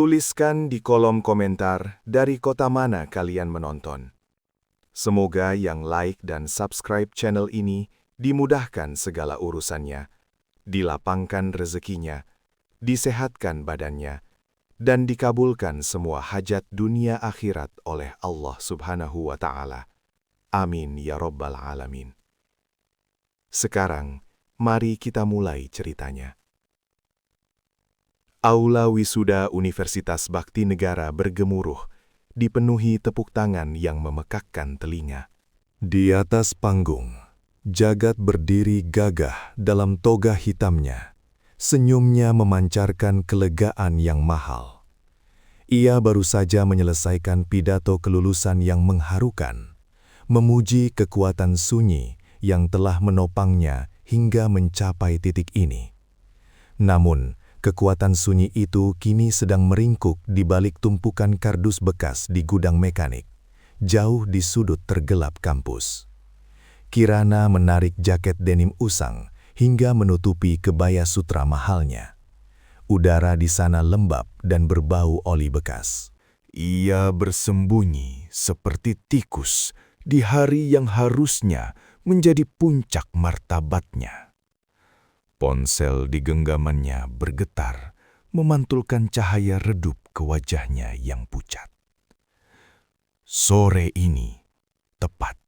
Tuliskan di kolom komentar dari kota mana kalian menonton. Semoga yang like dan subscribe channel ini dimudahkan segala urusannya, dilapangkan rezekinya, disehatkan badannya, dan dikabulkan semua hajat dunia akhirat oleh Allah Subhanahu wa Ta'ala. Amin ya Rabbal Alamin. Sekarang, mari kita mulai ceritanya. Aula wisuda Universitas Bhakti Negara bergemuruh, dipenuhi tepuk tangan yang memekakkan telinga. Di atas panggung, Jagat berdiri gagah dalam toga hitamnya. Senyumnya memancarkan kelegaan yang mahal. Ia baru saja menyelesaikan pidato kelulusan yang mengharukan, memuji kekuatan sunyi yang telah menopangnya hingga mencapai titik ini. Namun, kekuatan sunyi itu kini sedang meringkuk di balik tumpukan kardus bekas di gudang mekanik, jauh di sudut tergelap kampus. Kirana menarik jaket denim usang hingga menutupi kebaya sutra mahalnya. Udara di sana lembab dan berbau oli bekas. Ia bersembunyi seperti tikus di hari yang harusnya menjadi puncak martabatnya. Ponsel di genggamannya bergetar, memantulkan cahaya redup ke wajahnya yang pucat. Sore ini tepat.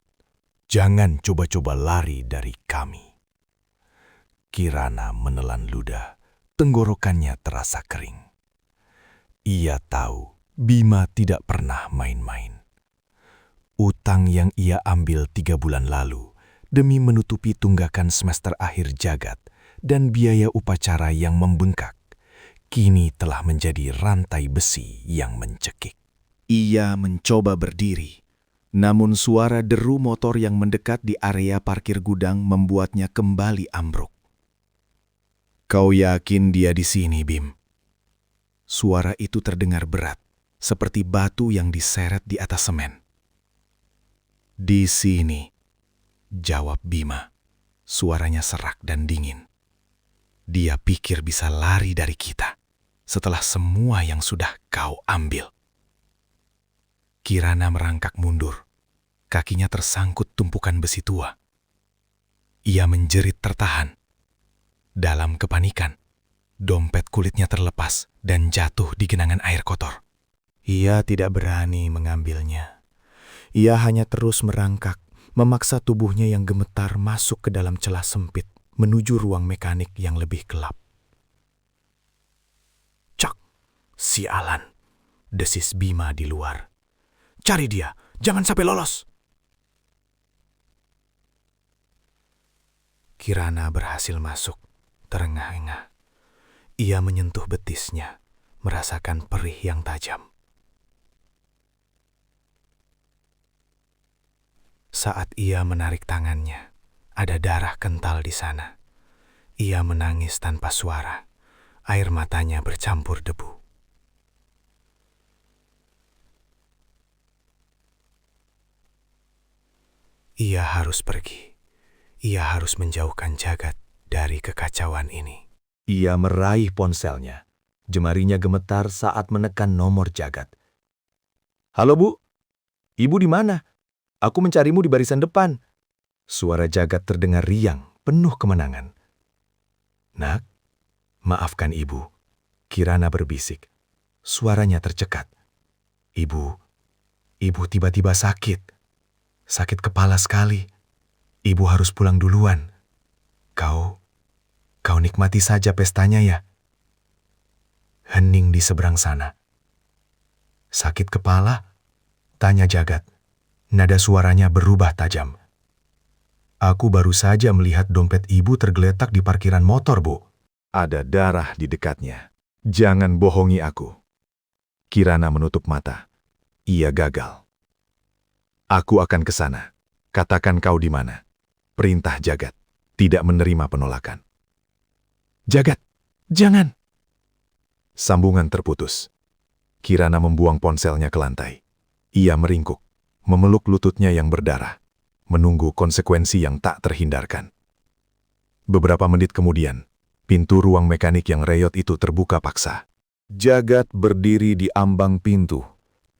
Jangan coba-coba lari dari kami. Kirana menelan ludah, tenggorokannya terasa kering. Ia tahu Bima tidak pernah main-main. Utang yang ia ambil 3 bulan lalu demi menutupi tunggakan semester akhir Jagat dan biaya upacara yang membengkak, kini telah menjadi rantai besi yang mencekik. Ia mencoba berdiri, namun suara deru motor yang mendekat di area parkir gudang membuatnya kembali ambruk. Kau yakin dia di sini, Bim? Suara itu terdengar berat, seperti batu yang diseret di atas semen. Di sini, jawab Bima. Suaranya serak dan dingin. Dia pikir bisa lari dari kita setelah semua yang sudah kau ambil. Kirana merangkak mundur. Kakinya tersangkut tumpukan besi tua. Ia menjerit tertahan. Dalam kepanikan, dompet kulitnya terlepas dan jatuh di genangan air kotor. Ia tidak berani mengambilnya. Ia hanya terus merangkak, memaksa tubuhnya yang gemetar masuk ke dalam celah sempit, menuju ruang mekanik yang lebih gelap. Cak, sialan, desis Bima di luar. Cari dia, jangan sampai lolos. Kirana berhasil masuk, terengah-engah. Ia menyentuh betisnya, merasakan perih yang tajam. Saat ia menarik tangannya, ada darah kental di sana. Ia menangis tanpa suara. Air matanya bercampur debu. Ia harus pergi. Ia harus menjauhkan Jagat dari kekacauan ini. Ia meraih ponselnya. Jemarinya gemetar saat menekan nomor Jagat. Halo Bu, Ibu di mana? Aku mencarimu di barisan depan. Suara Jagat terdengar riang, penuh kemenangan. Nak, maafkan Ibu. Kirana berbisik. Suaranya tercekat. Ibu tiba-tiba sakit. Sakit kepala sekali. Ibu harus pulang duluan. Kau nikmati saja pestanya ya. Hening di seberang sana. Sakit kepala? Tanya Jagat. Nada suaranya berubah tajam. Aku baru saja melihat dompet Ibu tergeletak di parkiran motor, Bu. Ada darah di dekatnya. Jangan bohongi aku. Kirana menutup mata. Ia gagal. Aku akan ke sana. Katakan kau di mana. Perintah Jagat. Tidak menerima penolakan. Jagat, jangan. Sambungan terputus. Kirana membuang ponselnya ke lantai. Ia meringkuk, memeluk lututnya yang berdarah, menunggu konsekuensi yang tak terhindarkan. Beberapa menit kemudian, pintu ruang mekanik yang reyot itu terbuka paksa. Jagat berdiri di ambang pintu.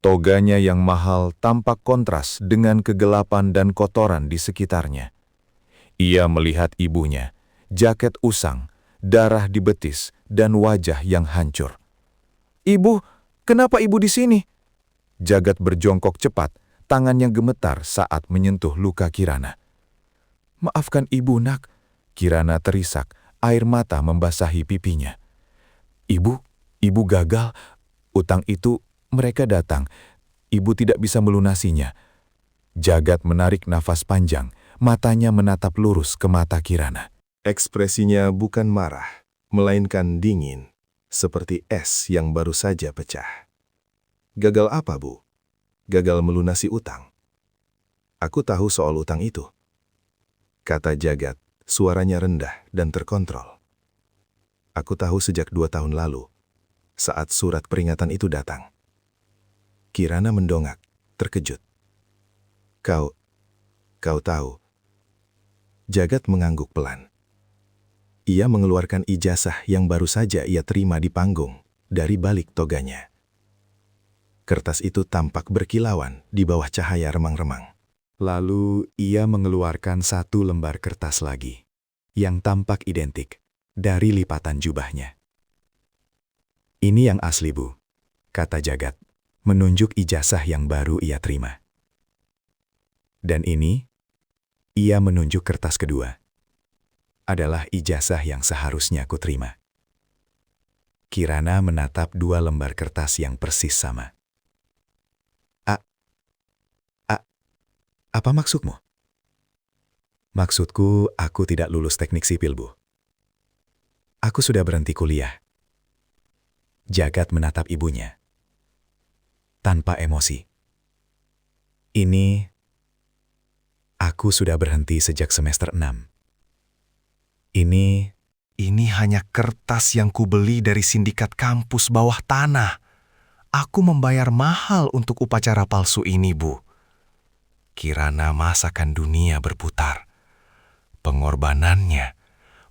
Toganya yang mahal tampak kontras dengan kegelapan dan kotoran di sekitarnya. Ia melihat ibunya, jaket usang, darah di betis, dan wajah yang hancur. "Ibu, kenapa ibu di sini?" Jagat berjongkok cepat, tangannya gemetar saat menyentuh luka Kirana. "Maafkan ibu, nak." Kirana terisak, air mata membasahi pipinya. Ibu gagal. Utang itu mereka datang. Ibu tidak bisa melunasinya." Jagat menarik nafas panjang, matanya menatap lurus ke mata Kirana. Ekspresinya bukan marah, melainkan dingin, seperti es yang baru saja pecah. "Gagal apa, Bu?" "Gagal melunasi utang." "Aku tahu soal utang itu," kata Jagat, suaranya rendah dan terkontrol. "Aku tahu sejak 2 tahun lalu, saat surat peringatan itu datang." Kirana mendongak, terkejut. Kau tahu?" Jagat mengangguk pelan. Ia mengeluarkan ijazah yang baru saja ia terima di panggung dari balik toganya. Kertas itu tampak berkilauan di bawah cahaya remang-remang. Lalu ia mengeluarkan 1 lembar kertas lagi, yang tampak identik dari lipatan jubahnya. "Ini yang asli, Bu," kata Jagat, menunjuk ijazah yang baru ia terima. "Dan ini," ia menunjuk kertas kedua, "adalah ijazah yang seharusnya ku terima." Kirana menatap 2 lembar kertas yang persis sama. Apa maksudmu?" "Maksudku, aku tidak lulus teknik sipil, Bu. Aku sudah berhenti kuliah." Jagat menatap ibunya, tanpa emosi. Aku sudah berhenti sejak semester 6. Ini hanya kertas yang kubeli dari sindikat kampus bawah tanah. Aku membayar mahal untuk upacara palsu ini, Bu." Kirana merasakan dunia berputar. Pengorbanannya,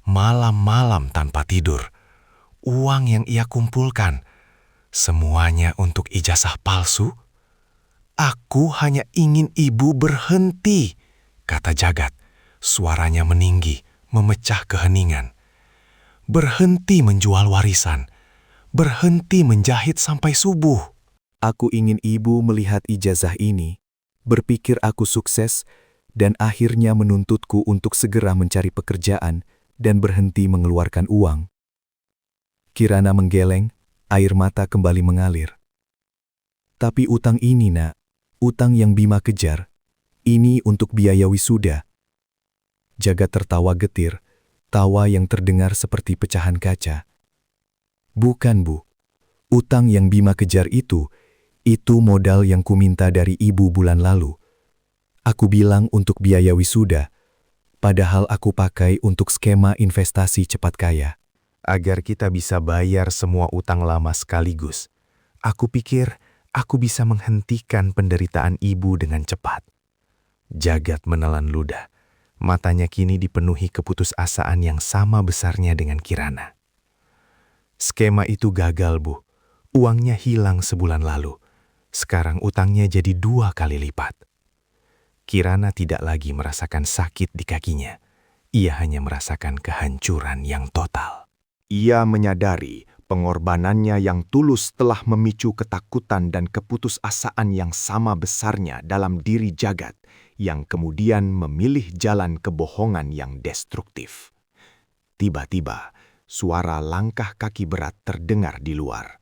malam-malam tanpa tidur, uang yang ia kumpulkan, semuanya untuk ijazah palsu. "Aku hanya ingin ibu berhenti," kata Jagat, suaranya meninggi, memecah keheningan. "Berhenti menjual warisan, berhenti menjahit sampai subuh." "Aku ingin ibu melihat ijazah ini, berpikir aku sukses, dan akhirnya menuntutku untuk segera mencari pekerjaan dan berhenti mengeluarkan uang." Kirana menggeleng, air mata kembali mengalir. "Tapi utang ini, nak, utang yang Bima kejar, ini untuk biaya wisuda." Jagat tertawa getir, tawa yang terdengar seperti pecahan kaca. "Bukan, Bu. Utang yang Bima kejar itu modal yang kuminta dari ibu bulan lalu. Aku bilang untuk biaya wisuda, padahal aku pakai untuk skema investasi cepat kaya. Agar kita bisa bayar semua utang lama sekaligus. Aku pikir aku bisa menghentikan penderitaan ibu dengan cepat." Jagat menelan ludah. Matanya kini dipenuhi keputusasaan yang sama besarnya dengan Kirana. "Skema itu gagal, Bu. Uangnya hilang sebulan lalu. Sekarang utangnya jadi 2 kali lipat." Kirana tidak lagi merasakan sakit di kakinya. Ia hanya merasakan kehancuran yang total. Ia menyadari pengorbanannya yang tulus telah memicu ketakutan dan keputusasaan yang sama besarnya dalam diri Jagat, yang kemudian memilih jalan kebohongan yang destruktif. Tiba-tiba, suara langkah kaki berat terdengar di luar.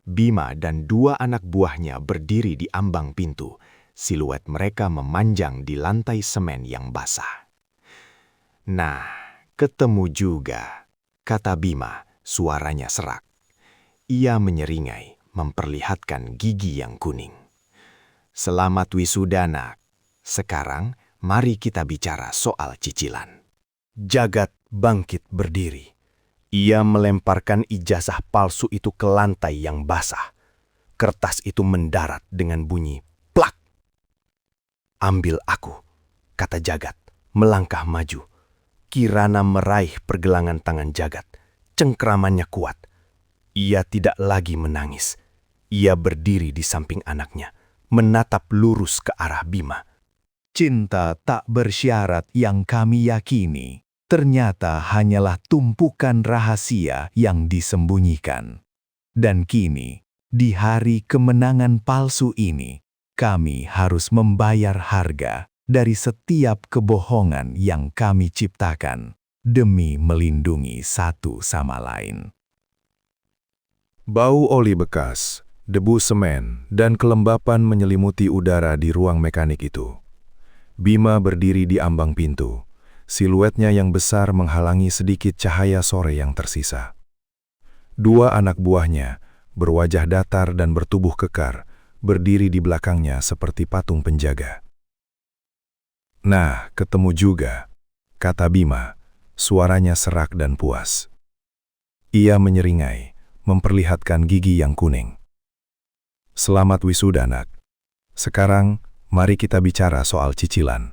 Bima dan 2 anak buahnya berdiri di ambang pintu. Siluet mereka memanjang di lantai semen yang basah. "Nah, ketemu juga," kata Bima, suaranya serak. Ia menyeringai, memperlihatkan gigi yang kuning. "Selamat wisuda, nak. Sekarang, mari kita bicara soal cicilan." Jagat bangkit berdiri. Ia melemparkan ijazah palsu itu ke lantai yang basah. Kertas itu mendarat dengan bunyi plak. "Ambil aku," kata Jagat, melangkah maju. Kirana meraih pergelangan tangan Jagat. Cengkramannya kuat. Ia tidak lagi menangis. Ia berdiri di samping anaknya, menatap lurus ke arah Bima. Cinta tak bersyarat yang kami yakini, ternyata hanyalah tumpukan rahasia yang disembunyikan. Dan kini, di hari kemenangan palsu ini, kami harus membayar harga dari setiap kebohongan yang kami ciptakan demi melindungi satu sama lain. Bau oli bekas, debu semen, dan kelembapan menyelimuti udara di ruang mekanik itu. Bima berdiri di ambang pintu. Siluetnya yang besar menghalangi sedikit cahaya sore yang tersisa. Dua anak buahnya, berwajah datar dan bertubuh kekar, berdiri di belakangnya seperti patung penjaga. "Nah, ketemu juga," kata Bima, suaranya serak dan puas. Ia menyeringai, memperlihatkan gigi yang kuning. "Selamat wisuda, nak. Sekarang, mari kita bicara soal cicilan."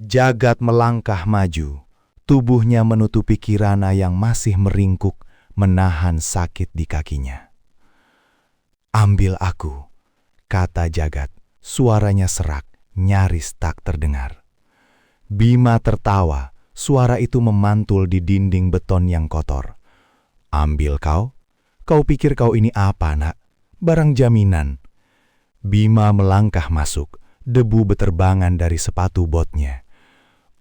Jagat melangkah maju, tubuhnya menutupi Kirana yang masih meringkuk, menahan sakit di kakinya. "Ambil aku," kata Jagat, suaranya serak, nyaris tak terdengar. Bima tertawa, suara itu memantul di dinding beton yang kotor. "Ambil kau? Kau pikir kau ini apa, nak? Barang jaminan." Bima melangkah masuk, debu beterbangan dari sepatu botnya.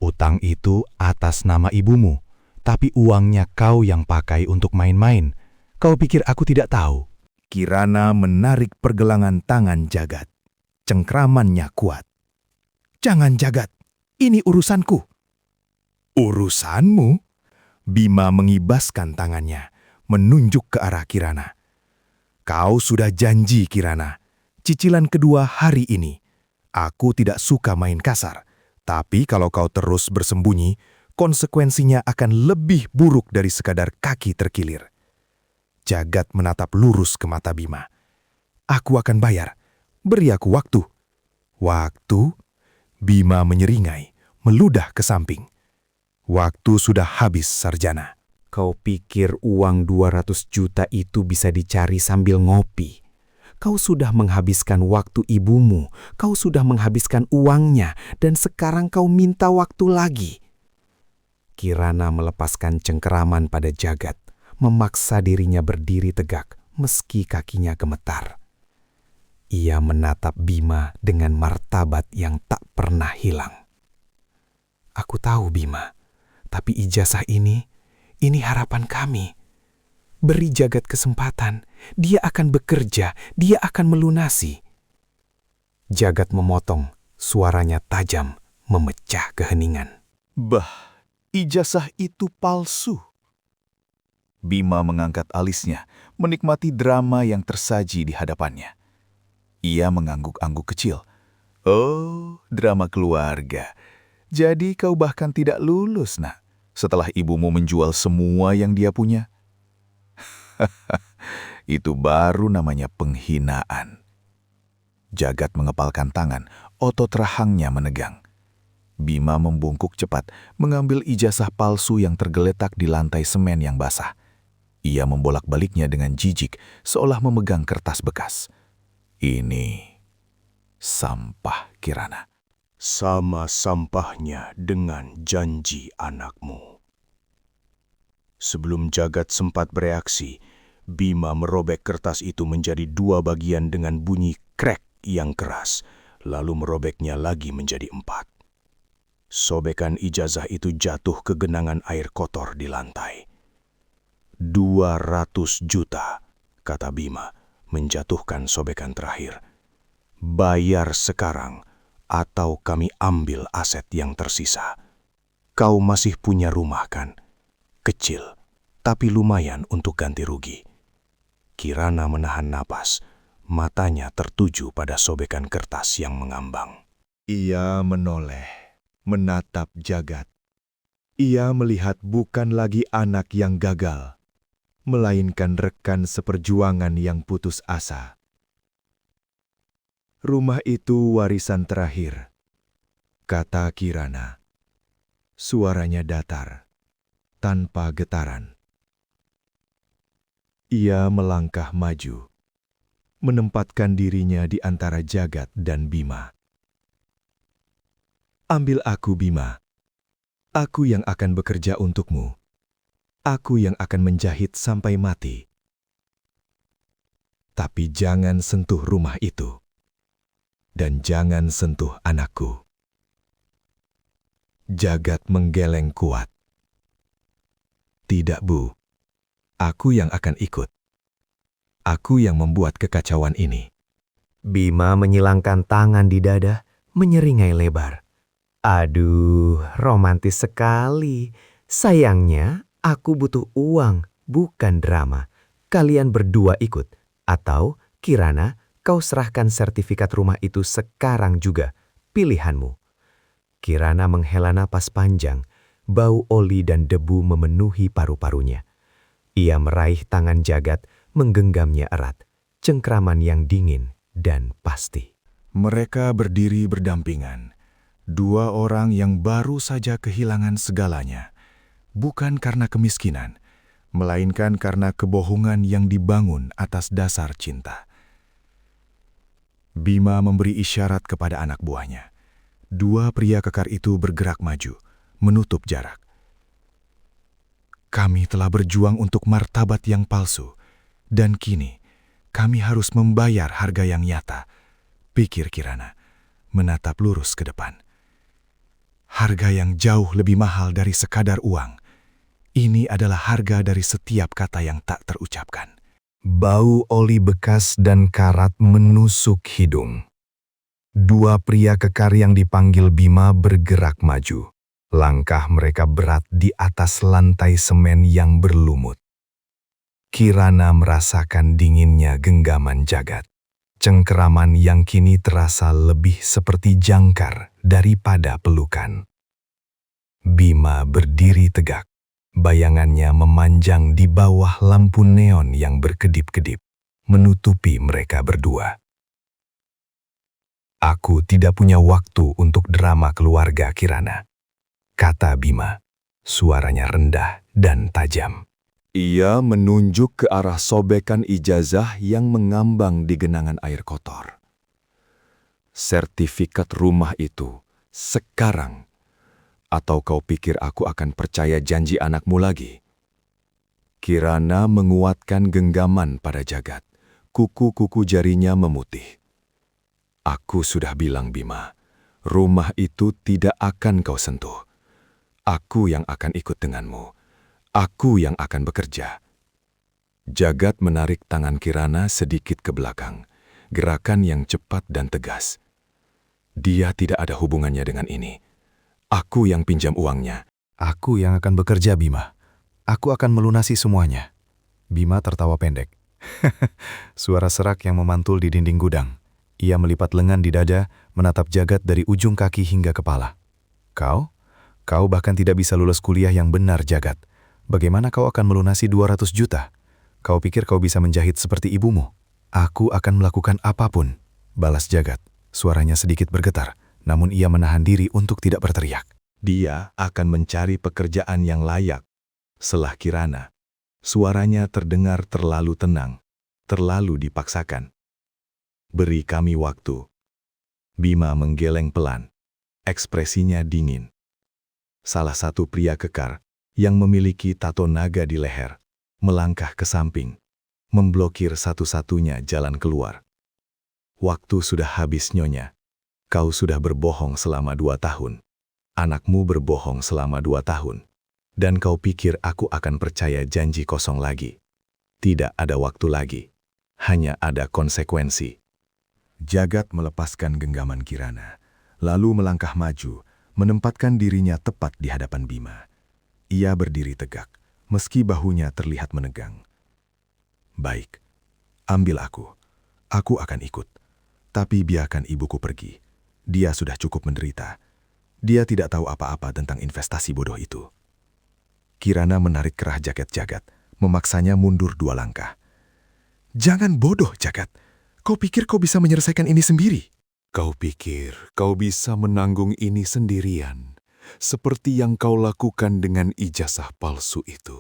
"Utang itu atas nama ibumu, tapi uangnya kau yang pakai untuk main-main. Kau pikir aku tidak tahu?" Kirana menarik pergelangan tangan Jagat. Cengkramannya kuat. "Jangan, Jagat. Ini urusanku." "Urusanmu?" Bima mengibaskan tangannya, menunjuk ke arah Kirana. "Kau sudah janji, Kirana. Cicilan kedua hari ini. Aku tidak suka main kasar, tapi kalau kau terus bersembunyi, konsekuensinya akan lebih buruk dari sekadar kaki terkilir." Jagat menatap lurus ke mata Bima. "Aku akan bayar. Beri aku waktu." "Waktu?" Bima menyeringai, meludah ke samping. "Waktu sudah habis, Sarjana." Kau pikir uang 200 juta itu bisa dicari sambil ngopi? Kau sudah menghabiskan waktu ibumu, kau sudah menghabiskan uangnya, dan sekarang kau minta waktu lagi. Kirana melepaskan cengkeraman pada Jagat, memaksa dirinya berdiri tegak meski kakinya gemetar. Ia menatap Bima dengan martabat yang tak pernah hilang. "Aku tahu, Bima, tapi ijazah ini harapan kami. Beri Jagat kesempatan, dia akan bekerja, dia akan melunasi." Jagat memotong, suaranya tajam, memecah keheningan. "Bah, ijazah itu palsu." Bima mengangkat alisnya, menikmati drama yang tersaji di hadapannya. Ia mengangguk-angguk kecil. "Oh, drama keluarga. Jadi kau bahkan tidak lulus, nak, setelah ibumu menjual semua yang dia punya?" "Itu baru namanya penghinaan." Jagat mengepalkan tangan, otot rahangnya menegang. Bima membungkuk cepat, mengambil ijazah palsu yang tergeletak di lantai semen yang basah. Ia membolak-baliknya dengan jijik, seolah memegang kertas bekas. "Ini sampah, Kirana." "Sama sampahnya dengan janji anakmu." Sebelum Jagat sempat bereaksi, Bima merobek kertas itu menjadi dua bagian dengan bunyi krek yang keras, lalu merobeknya lagi menjadi 4. Sobekan ijazah itu jatuh ke genangan air kotor di lantai. 200 juta, kata Bima, menjatuhkan sobekan terakhir. "Bayar sekarang, atau kami ambil aset yang tersisa. Kau masih punya rumah kan? Kecil, tapi lumayan untuk ganti rugi." Kirana menahan napas, matanya tertuju pada sobekan kertas yang mengambang. Ia menoleh, menatap Jagat. Ia melihat bukan lagi anak yang gagal, melainkan rekan seperjuangan yang putus asa. "Rumah itu warisan terakhir," kata Kirana. Suaranya datar, tanpa getaran. Ia melangkah maju, menempatkan dirinya di antara Jagat dan Bima. Ambil aku, Bima. Aku yang akan bekerja untukmu. Aku yang akan menjahit sampai mati. Tapi jangan sentuh rumah itu. Dan jangan sentuh anakku. Jagat menggeleng kuat. Tidak, Bu. Aku yang akan ikut. Aku yang membuat kekacauan ini. Bima menyilangkan tangan di dada, menyeringai lebar. Aduh, romantis sekali. Sayangnya, aku butuh uang, bukan drama. Kalian berdua ikut. Atau, Kirana, kau serahkan sertifikat rumah itu sekarang juga. Pilihanmu. Kirana menghela napas panjang. Bau oli dan debu memenuhi paru-parunya. Ia meraih tangan Jagat, menggenggamnya erat. Cengkraman yang dingin dan pasti. Mereka berdiri berdampingan. Dua orang yang baru saja kehilangan segalanya. Bukan karena kemiskinan, melainkan karena kebohongan yang dibangun atas dasar cinta. Bima memberi isyarat kepada anak buahnya. Dua pria kekar itu bergerak maju, menutup jarak. Kami telah berjuang untuk martabat yang palsu, dan kini kami harus membayar harga yang nyata, pikir Kirana, menatap lurus ke depan. Harga yang jauh lebih mahal dari sekadar uang. Ini adalah harga dari setiap kata yang tak terucapkan. Bau oli bekas dan karat menusuk hidung. Dua pria kekar yang dipanggil Bima bergerak maju. Langkah mereka berat di atas lantai semen yang berlumut. Kirana merasakan dinginnya genggaman Jagat. Cengkeraman yang kini terasa lebih seperti jangkar daripada pelukan. Bima berdiri tegak. Bayangannya memanjang di bawah lampu neon yang berkedip-kedip, menutupi mereka berdua. Aku tidak punya waktu untuk drama keluarga, Kirana, kata Bima. Suaranya rendah dan tajam. Ia menunjuk ke arah sobekan ijazah yang mengambang di genangan air kotor. Sertifikat rumah itu sekarang. Atau kau pikir aku akan percaya janji anakmu lagi? Kirana menguatkan genggaman pada Jagat. Kuku-kuku jarinya memutih. Aku sudah bilang, Bima, rumah itu tidak akan kau sentuh. Aku yang akan ikut denganmu. Aku yang akan bekerja. Jagat menarik tangan Kirana sedikit ke belakang. Gerakan yang cepat dan tegas. Dia tidak ada hubungannya dengan ini. Aku yang pinjam uangnya. Aku yang akan bekerja, Bima. Aku akan melunasi semuanya. Bima tertawa pendek. Suara serak yang memantul di dinding gudang. Ia melipat lengan di dada, menatap Jagat dari ujung kaki hingga kepala. Kau bahkan tidak bisa lulus kuliah yang benar, Jagat. Bagaimana kau akan melunasi 200 juta? Kau pikir kau bisa menjahit seperti ibumu? Aku akan melakukan apapun, balas Jagat. Suaranya sedikit bergetar, namun ia menahan diri untuk tidak berteriak. Dia akan mencari pekerjaan yang layak. Selah Kirana. Suaranya terdengar terlalu tenang, terlalu dipaksakan. Beri kami waktu. Bima menggeleng pelan. Ekspresinya dingin. Salah satu pria kekar yang memiliki tato naga di leher melangkah ke samping, memblokir satu-satunya jalan keluar. Waktu sudah habis, Nyonya. Kau sudah berbohong selama 2 tahun. Anakmu berbohong selama 2 tahun. Dan kau pikir aku akan percaya janji kosong lagi. Tidak ada waktu lagi. Hanya ada konsekuensi. Jagat melepaskan genggaman Kirana, lalu melangkah maju, menempatkan dirinya tepat di hadapan Bima. Ia berdiri tegak, meski bahunya terlihat menegang. Baik, ambil aku. Aku akan ikut. Tapi biarkan ibuku pergi. Dia sudah cukup menderita. Dia tidak tahu apa-apa tentang investasi bodoh itu. Kirana menarik kerah jaket Jagat, memaksanya mundur 2 langkah. Jangan bodoh, Jagat. Kau pikir kau bisa menyelesaikan ini sendiri? Kau pikir kau bisa menanggung ini sendirian, seperti yang kau lakukan dengan ijazah palsu itu.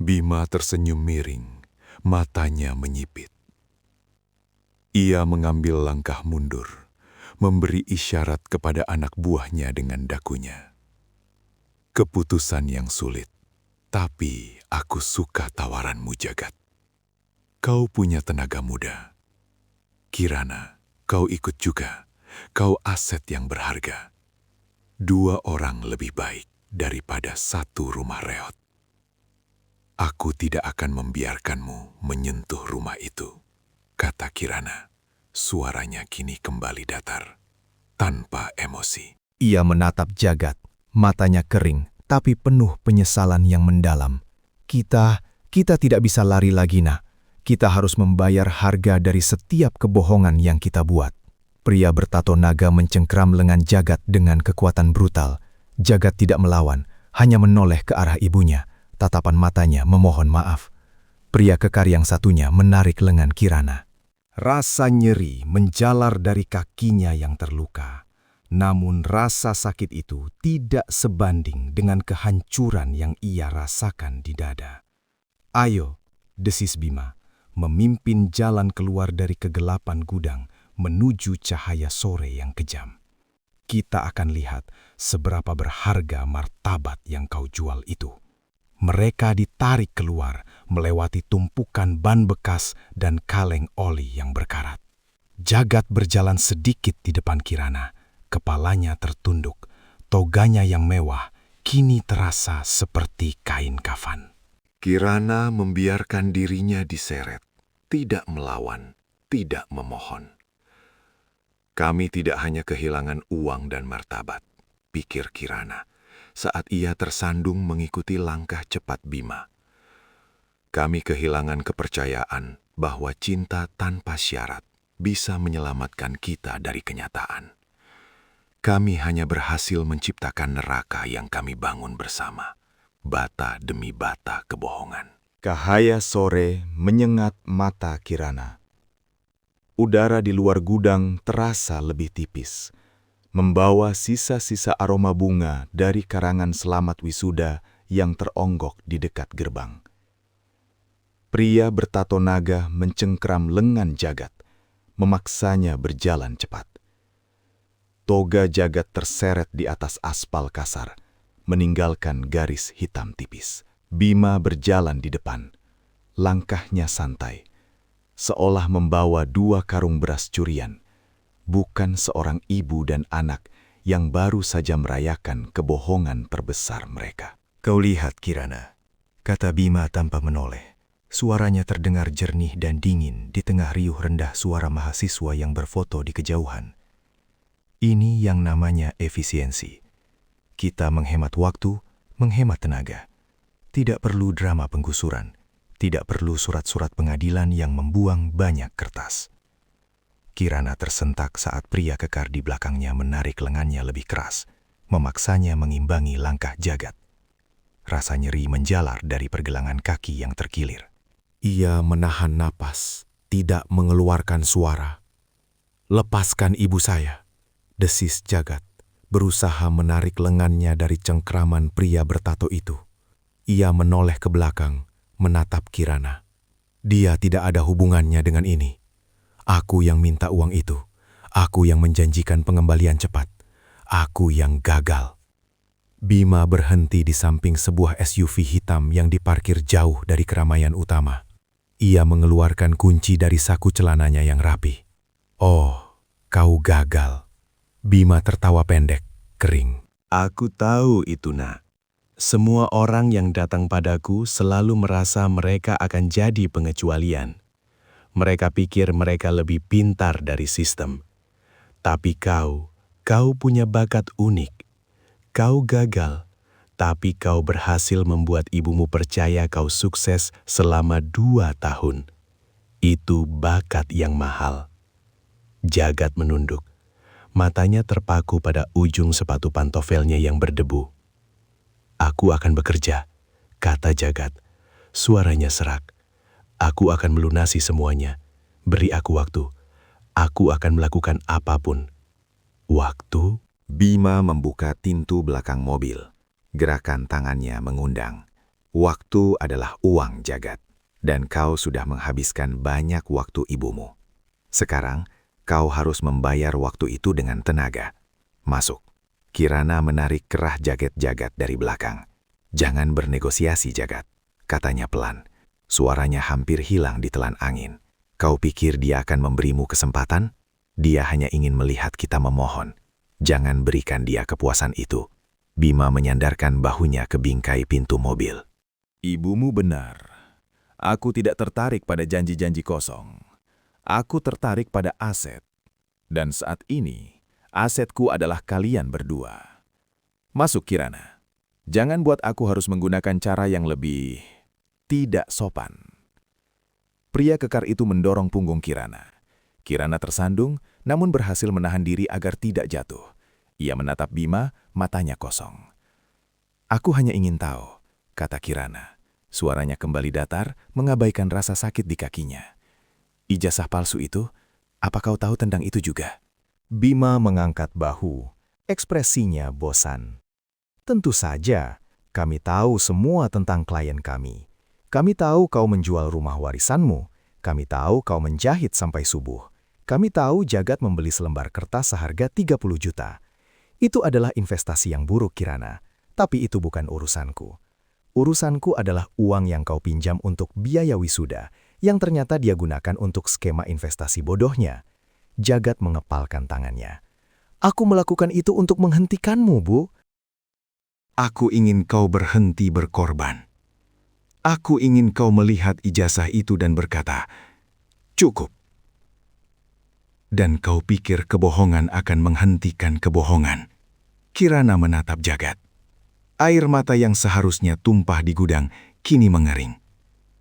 Bima tersenyum miring, matanya menyipit. Ia mengambil langkah mundur, memberi isyarat kepada anak buahnya dengan dakunya. Keputusan yang sulit, tapi aku suka tawaranmu, Jagat. Kau punya tenaga muda. Kirana, kau ikut juga. Kau aset yang berharga. 2 orang lebih baik daripada 1 rumah reot. Aku tidak akan membiarkanmu menyentuh rumah itu, kata Kirana. Suaranya kini kembali datar, tanpa emosi. Ia menatap Jagat, matanya kering, tapi penuh penyesalan yang mendalam. Kita tidak bisa lari lagi, Nak. Kita harus membayar harga dari setiap kebohongan yang kita buat. Pria bertato naga mencengkram lengan Jagat dengan kekuatan brutal. Jagat tidak melawan, hanya menoleh ke arah ibunya. Tatapan matanya memohon maaf. Pria kekar yang satunya menarik lengan Kirana. Rasa nyeri menjalar dari kakinya yang terluka. Namun rasa sakit itu tidak sebanding dengan kehancuran yang ia rasakan di dada. Ayo, desis Bima, memimpin jalan keluar dari kegelapan gudang menuju cahaya sore yang kejam. Kita akan lihat seberapa berharga martabat yang kau jual itu. Mereka ditarik keluar melewati tumpukan ban bekas dan kaleng oli yang berkarat. Jagat berjalan sedikit di depan Kirana, kepalanya tertunduk, toganya yang mewah kini terasa seperti kain kafan. Kirana membiarkan dirinya diseret, tidak melawan, tidak memohon. Kami tidak hanya kehilangan uang dan martabat, pikir Kirana, saat ia tersandung mengikuti langkah cepat Bima. Kami kehilangan kepercayaan bahwa cinta tanpa syarat bisa menyelamatkan kita dari kenyataan. Kami hanya berhasil menciptakan neraka yang kami bangun bersama. Bata demi bata kebohongan. Cahaya sore menyengat mata Kirana. Udara di luar gudang terasa lebih tipis, membawa sisa-sisa aroma bunga dari karangan selamat wisuda yang teronggok di dekat gerbang. Pria bertato naga mencengkram lengan Jagat, memaksanya berjalan cepat. Toga Jagat terseret di atas aspal kasar, meninggalkan garis hitam tipis. Bima berjalan di depan, langkahnya santai, seolah membawa 2 karung beras curian, bukan seorang ibu dan anak yang baru saja merayakan kebohongan terbesar mereka. Kau lihat Kirana, kata Bima tanpa menoleh. Suaranya terdengar jernih dan dingin di tengah riuh rendah suara mahasiswa yang berfoto di kejauhan. Ini yang namanya efisiensi. Kita menghemat waktu, menghemat tenaga. Tidak perlu drama penggusuran, tidak perlu surat-surat pengadilan yang membuang banyak kertas. Kirana tersentak saat pria kekar di belakangnya menarik lengannya lebih keras, memaksanya mengimbangi langkah Jagat. Rasa nyeri menjalar dari pergelangan kaki yang terkilir. Ia menahan napas, tidak mengeluarkan suara. "Lepaskan ibu saya," desis Jagat, berusaha menarik lengannya dari cengkraman pria bertato itu. Ia menoleh ke belakang, menatap Kirana. Dia tidak ada hubungannya dengan ini. Aku yang minta uang itu. Aku yang menjanjikan pengembalian cepat. Aku yang gagal. Bima berhenti di samping sebuah SUV hitam yang diparkir jauh dari keramaian utama. Ia mengeluarkan kunci dari saku celananya yang rapi. "Oh, kau gagal." Bima tertawa pendek, kering. "Aku tahu itu, Nak. Semua orang yang datang padaku selalu merasa mereka akan jadi pengecualian. Mereka pikir mereka lebih pintar dari sistem. Tapi kau punya bakat unik. Kau gagal, tapi kau berhasil membuat ibumu percaya kau sukses selama 2 tahun. Itu bakat yang mahal." Jagat menunduk. Matanya terpaku pada ujung sepatu pantofelnya yang berdebu. "Aku akan bekerja," kata Jagat. Suaranya serak. "Aku akan melunasi semuanya. Beri aku waktu. Aku akan melakukan apapun." "Waktu?" Bima membuka pintu belakang mobil. Gerakan tangannya mengundang. Waktu adalah uang, Jagat, dan kau sudah menghabiskan banyak waktu ibumu. Sekarang, kau harus membayar waktu itu dengan tenaga. Masuk. Kirana menarik kerah Jagat dari belakang. Jangan bernegosiasi, Jagat, katanya pelan. Suaranya hampir hilang di telan angin. Kau pikir dia akan memberimu kesempatan? Dia hanya ingin melihat kita memohon. Jangan berikan dia kepuasan itu. Bima menyandarkan bahunya ke bingkai pintu mobil. Ibumu benar. Aku tidak tertarik pada janji-janji kosong. Aku tertarik pada aset. Dan saat ini, asetku adalah kalian berdua. Masuk, Kirana. Jangan buat aku harus menggunakan cara yang lebih tidak sopan. Pria kekar itu mendorong punggung Kirana. Kirana tersandung, namun berhasil menahan diri agar tidak jatuh. Ia menatap Bima, matanya kosong. Aku hanya ingin tahu, kata Kirana. Suaranya kembali datar, mengabaikan rasa sakit di kakinya. Ijazah palsu itu, apa kau tahu tentang itu juga? Bima mengangkat bahu, ekspresinya bosan. Tentu saja, kami tahu semua tentang klien kami. Kami tahu kau menjual rumah warisanmu. Kami tahu kau menjahit sampai subuh. Kami tahu Jagat membeli selembar kertas seharga 30 juta. Itu adalah investasi yang buruk, Kirana. Tapi itu bukan urusanku. Urusanku adalah uang yang kau pinjam untuk biaya wisuda, yang ternyata dia gunakan untuk skema investasi bodohnya. Jagat mengepalkan tangannya. Aku melakukan itu untuk menghentikanmu, Bu. Aku ingin kau berhenti berkorban. Aku ingin kau melihat ijazah itu dan berkata, cukup. Dan kau pikir kebohongan akan menghentikan kebohongan. Kirana menatap Jagat. Air mata yang seharusnya tumpah di gudang kini mengering,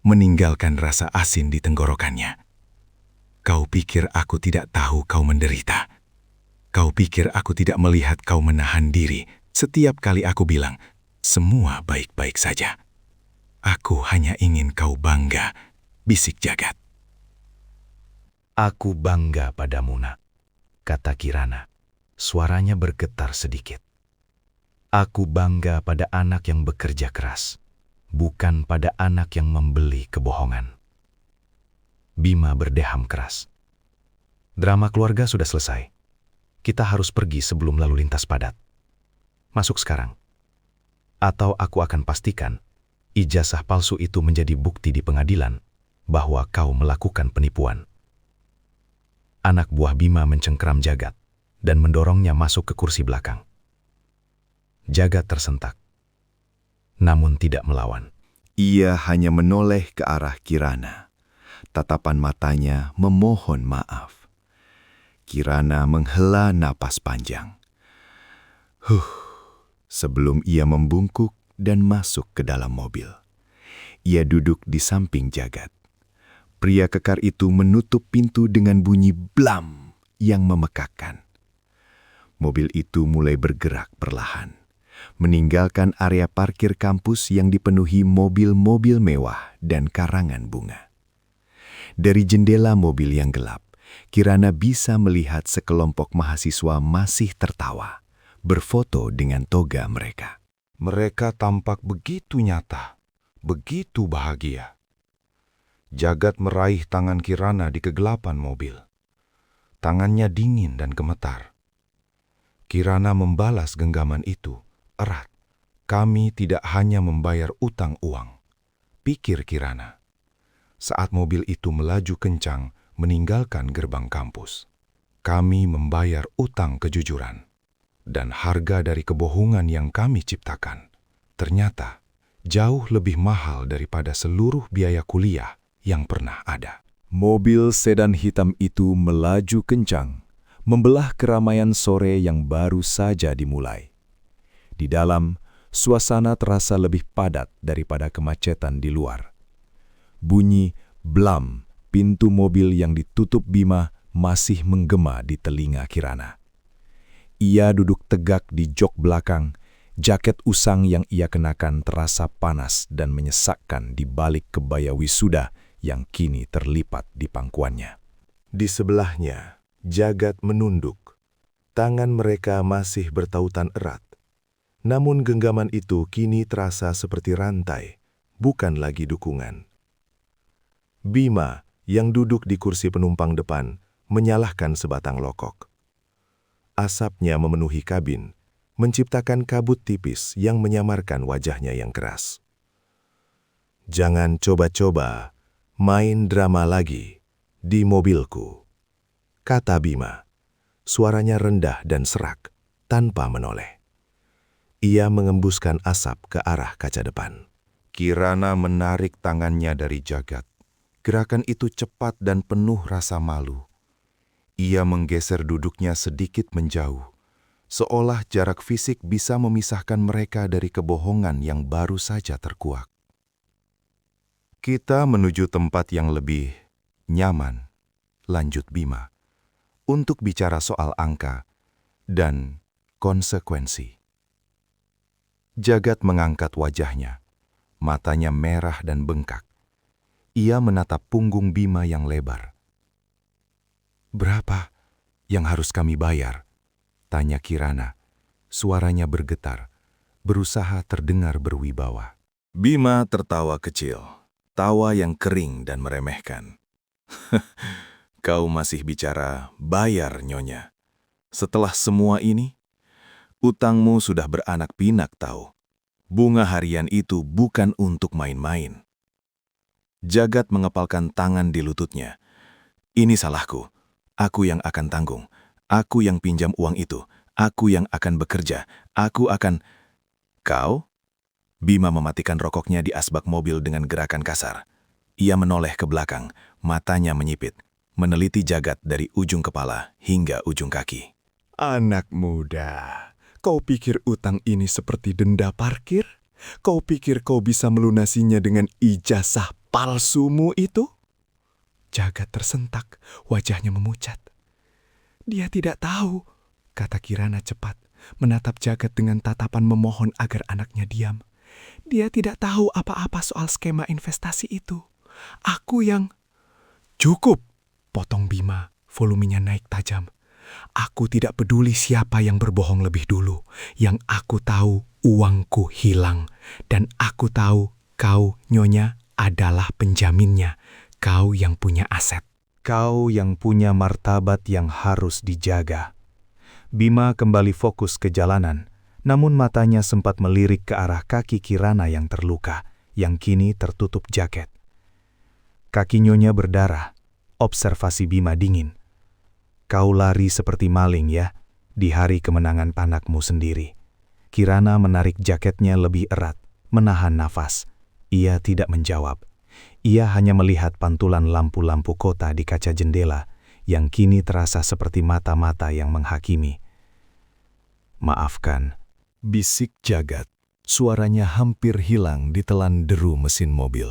meninggalkan rasa asin di tenggorokannya. Kau pikir aku tidak tahu kau menderita. Kau pikir aku tidak melihat kau menahan diri setiap kali aku bilang, semua baik-baik saja. Aku hanya ingin kau bangga, bisik Jagat. Aku bangga padamu, Nak, kata Kirana. Suaranya bergetar sedikit. Aku bangga pada anak yang bekerja keras, bukan pada anak yang membeli kebohongan. Bima berdeham keras. Drama keluarga sudah selesai. Kita harus pergi sebelum lalu lintas padat. Masuk sekarang. Atau aku akan pastikan ijazah palsu itu menjadi bukti di pengadilan bahwa kau melakukan penipuan. Anak buah Bima mencengkeram Jagat dan mendorongnya masuk ke kursi belakang. Jagat tersentak, namun tidak melawan. Ia hanya menoleh ke arah Kirana. Tatapan matanya memohon maaf. Kirana menghela napas panjang. Sebelum ia membungkuk dan masuk ke dalam mobil. Ia duduk di samping Jagat. Pria kekar itu menutup pintu dengan bunyi blam yang memekakkan. Mobil itu mulai bergerak perlahan, meninggalkan area parkir kampus yang dipenuhi mobil-mobil mewah dan karangan bunga. Dari jendela mobil yang gelap, Kirana bisa melihat sekelompok mahasiswa masih tertawa, berfoto dengan toga mereka. Mereka tampak begitu nyata, begitu bahagia. Jagat meraih tangan Kirana di kegelapan mobil. Tangannya dingin dan gemetar. Kirana membalas genggaman itu erat. Kami tidak hanya membayar utang uang, pikir Kirana. Saat mobil itu melaju kencang meninggalkan gerbang kampus. Kami membayar utang kejujuran. Dan harga dari kebohongan yang kami ciptakan ternyata jauh lebih mahal daripada seluruh biaya kuliah yang pernah ada. Mobil sedan hitam itu melaju kencang, membelah keramaian sore yang baru saja dimulai. Di dalam, suasana terasa lebih padat daripada kemacetan di luar. Bunyi blam pintu mobil yang ditutup Bima masih menggema di telinga Kirana. Ia duduk tegak di jok belakang, jaket usang yang ia kenakan terasa panas dan menyesakkan di balik kebaya wisuda yang kini terlipat di pangkuannya. Di sebelahnya, Jagat menunduk. Tangan mereka masih bertautan erat. Namun genggaman itu kini terasa seperti rantai, bukan lagi dukungan. Bima, yang duduk di kursi penumpang depan, menyalahkan sebatang lokok. Asapnya memenuhi kabin, menciptakan kabut tipis yang menyamarkan wajahnya yang keras. "Jangan coba-coba main drama lagi di mobilku," kata Bima. Suaranya rendah dan serak, tanpa menoleh. Ia mengembuskan asap ke arah kaca depan. Kirana menarik tangannya dari Jagat. Gerakan itu cepat dan penuh rasa malu. Ia menggeser duduknya sedikit menjauh, seolah jarak fisik bisa memisahkan mereka dari kebohongan yang baru saja terkuak. "Kita menuju tempat yang lebih nyaman," lanjut Bima, "untuk bicara soal angka dan konsekuensi." Jagat mengangkat wajahnya, matanya merah dan bengkak. Ia menatap punggung Bima yang lebar. "Berapa yang harus kami bayar?" tanya Kirana. Suaranya bergetar, berusaha terdengar berwibawa. Bima tertawa kecil, tawa yang kering dan meremehkan. "Kau masih bicara bayar, Nyonya. Setelah semua ini, utangmu sudah beranak pinak tahu. Bunga harian itu bukan untuk main-main." Jagat mengepalkan tangan di lututnya. "Ini salahku. Aku yang akan tanggung. Aku yang pinjam uang itu. Aku yang akan bekerja. Aku akan..." "Kau?" Bima mematikan rokoknya di asbak mobil dengan gerakan kasar. Ia menoleh ke belakang, matanya menyipit, meneliti Jagat dari ujung kepala hingga ujung kaki. "Anak muda, kau pikir utang ini seperti denda parkir? Kau pikir kau bisa melunasinya dengan ijazah palsumu itu?" Jagat tersentak, wajahnya memucat. "Dia tidak tahu," kata Kirana cepat, menatap Jagat dengan tatapan memohon agar anaknya diam. "Dia tidak tahu apa-apa soal skema investasi itu. Aku yang..." "Cukup," potong Bima, volumenya naik tajam. "Aku tidak peduli siapa yang berbohong lebih dulu. Yang aku tahu, uangku hilang. Dan aku tahu kau, Nyonya, adalah penjaminnya. Kau yang punya aset. Kau yang punya martabat yang harus dijaga." Bima kembali fokus ke jalanan, namun matanya sempat melirik ke arah kaki Kirana yang terluka, yang kini tertutup jaket. Kaki Nyonya berdarah, observasi Bima dingin. "Kau lari seperti maling ya, di hari kemenangan panakmu sendiri." Kirana menarik jaketnya lebih erat, menahan nafas. Ia tidak menjawab. Ia hanya melihat pantulan lampu-lampu kota di kaca jendela yang kini terasa seperti mata-mata yang menghakimi. "Maafkan," bisik Jagat. Suaranya hampir hilang ditelan deru mesin mobil.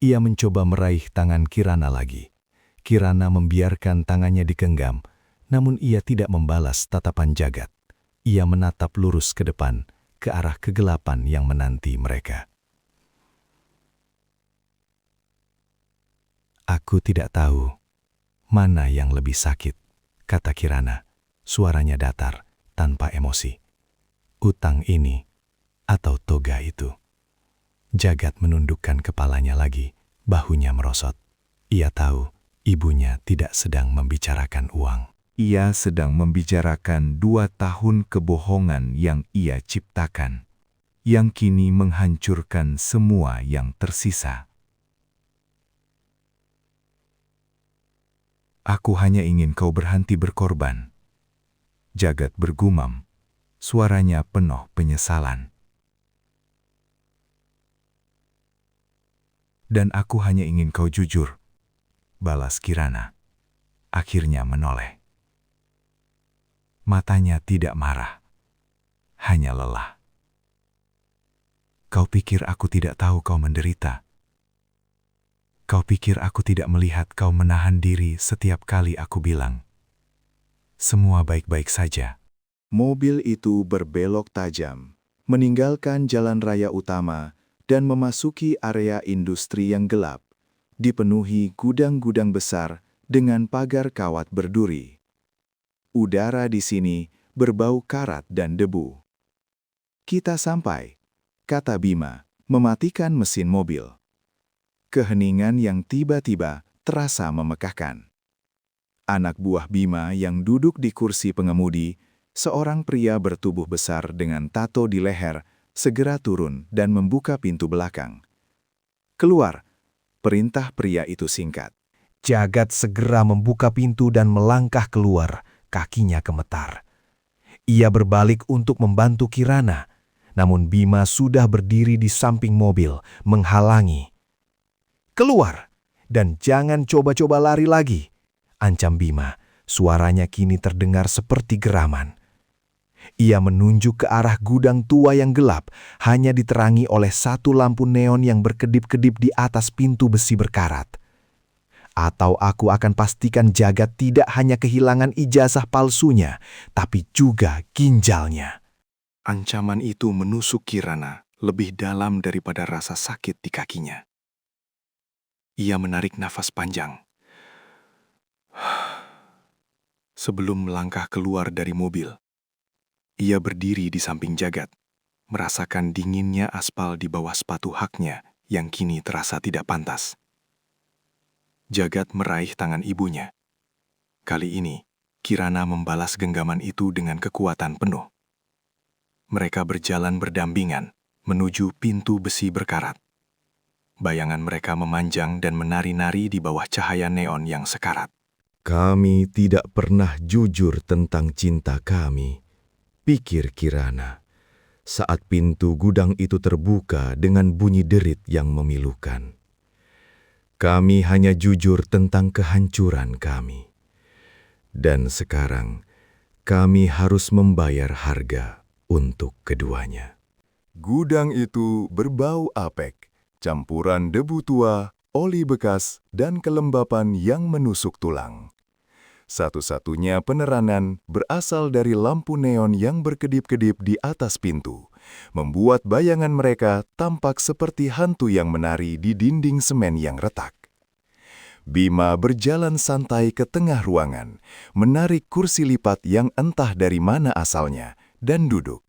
Ia mencoba meraih tangan Kirana lagi. Kirana membiarkan tangannya digenggam, namun ia tidak membalas tatapan Jagat. Ia menatap lurus ke depan, ke arah kegelapan yang menanti mereka. "Aku tidak tahu mana yang lebih sakit," kata Kirana. Suaranya datar, tanpa emosi. "Utang ini atau toga itu?" Jagat menundukkan kepalanya lagi, bahunya merosot. Ia tahu ibunya tidak sedang membicarakan uang. Ia sedang membicarakan 2 tahun kebohongan yang ia ciptakan, yang kini menghancurkan semua yang tersisa. "Aku hanya ingin kau berhenti berkorban," Jagat bergumam, suaranya penuh penyesalan. "Dan aku hanya ingin kau jujur," balas Kirana. Akhirnya menoleh. Matanya tidak marah, hanya lelah. "Kau pikir aku tidak tahu kau menderita? Kau pikir aku tidak melihat kau menahan diri setiap kali aku bilang, 'Semua baik-baik saja'?" Mobil itu berbelok tajam, meninggalkan jalan raya utama dan memasuki area industri yang gelap, dipenuhi gudang-gudang besar dengan pagar kawat berduri. Udara di sini berbau karat dan debu. "Kita sampai," kata Bima, mematikan mesin mobil. Keheningan yang tiba-tiba terasa memekakkan. Anak buah Bima yang duduk di kursi pengemudi, seorang pria bertubuh besar dengan tato di leher, segera turun dan membuka pintu belakang. Keluar, perintah pria itu singkat. Jagat segera membuka pintu dan melangkah keluar, kakinya gemetar. Ia berbalik untuk membantu Kirana, namun Bima sudah berdiri di samping mobil, menghalangi. "Keluar, dan jangan coba-coba lari lagi," ancam Bima. Suaranya kini terdengar seperti geraman. Ia menunjuk ke arah gudang tua yang gelap, hanya diterangi oleh satu lampu neon yang berkedip-kedip di atas pintu besi berkarat. "Atau aku akan pastikan Jagat tidak hanya kehilangan ijazah palsunya, tapi juga ginjalnya." Ancaman itu menusuk Kirana lebih dalam daripada rasa sakit di kakinya. Ia menarik nafas panjang. Sebelum melangkah keluar dari mobil, ia berdiri di samping Jagat, merasakan dinginnya aspal di bawah sepatu haknya yang kini terasa tidak pantas. Jagat meraih tangan ibunya. Kali ini, Kirana membalas genggaman itu dengan kekuatan penuh. Mereka berjalan berdampingan menuju pintu besi berkarat. Bayangan mereka memanjang dan menari-nari di bawah cahaya neon yang sekarat. Kami tidak pernah jujur tentang cinta kami, pikir Kirana, saat pintu gudang itu terbuka dengan bunyi derit yang memilukan. Kami hanya jujur tentang kehancuran kami. Dan sekarang, kami harus membayar harga untuk keduanya. Gudang itu berbau apek, campuran debu tua, oli bekas, dan kelembapan yang menusuk tulang. Satu-satunya penerangan berasal dari lampu neon yang berkedip-kedip di atas pintu, membuat bayangan mereka tampak seperti hantu yang menari di dinding semen yang retak. Bima berjalan santai ke tengah ruangan, menarik kursi lipat yang entah dari mana asalnya, dan duduk.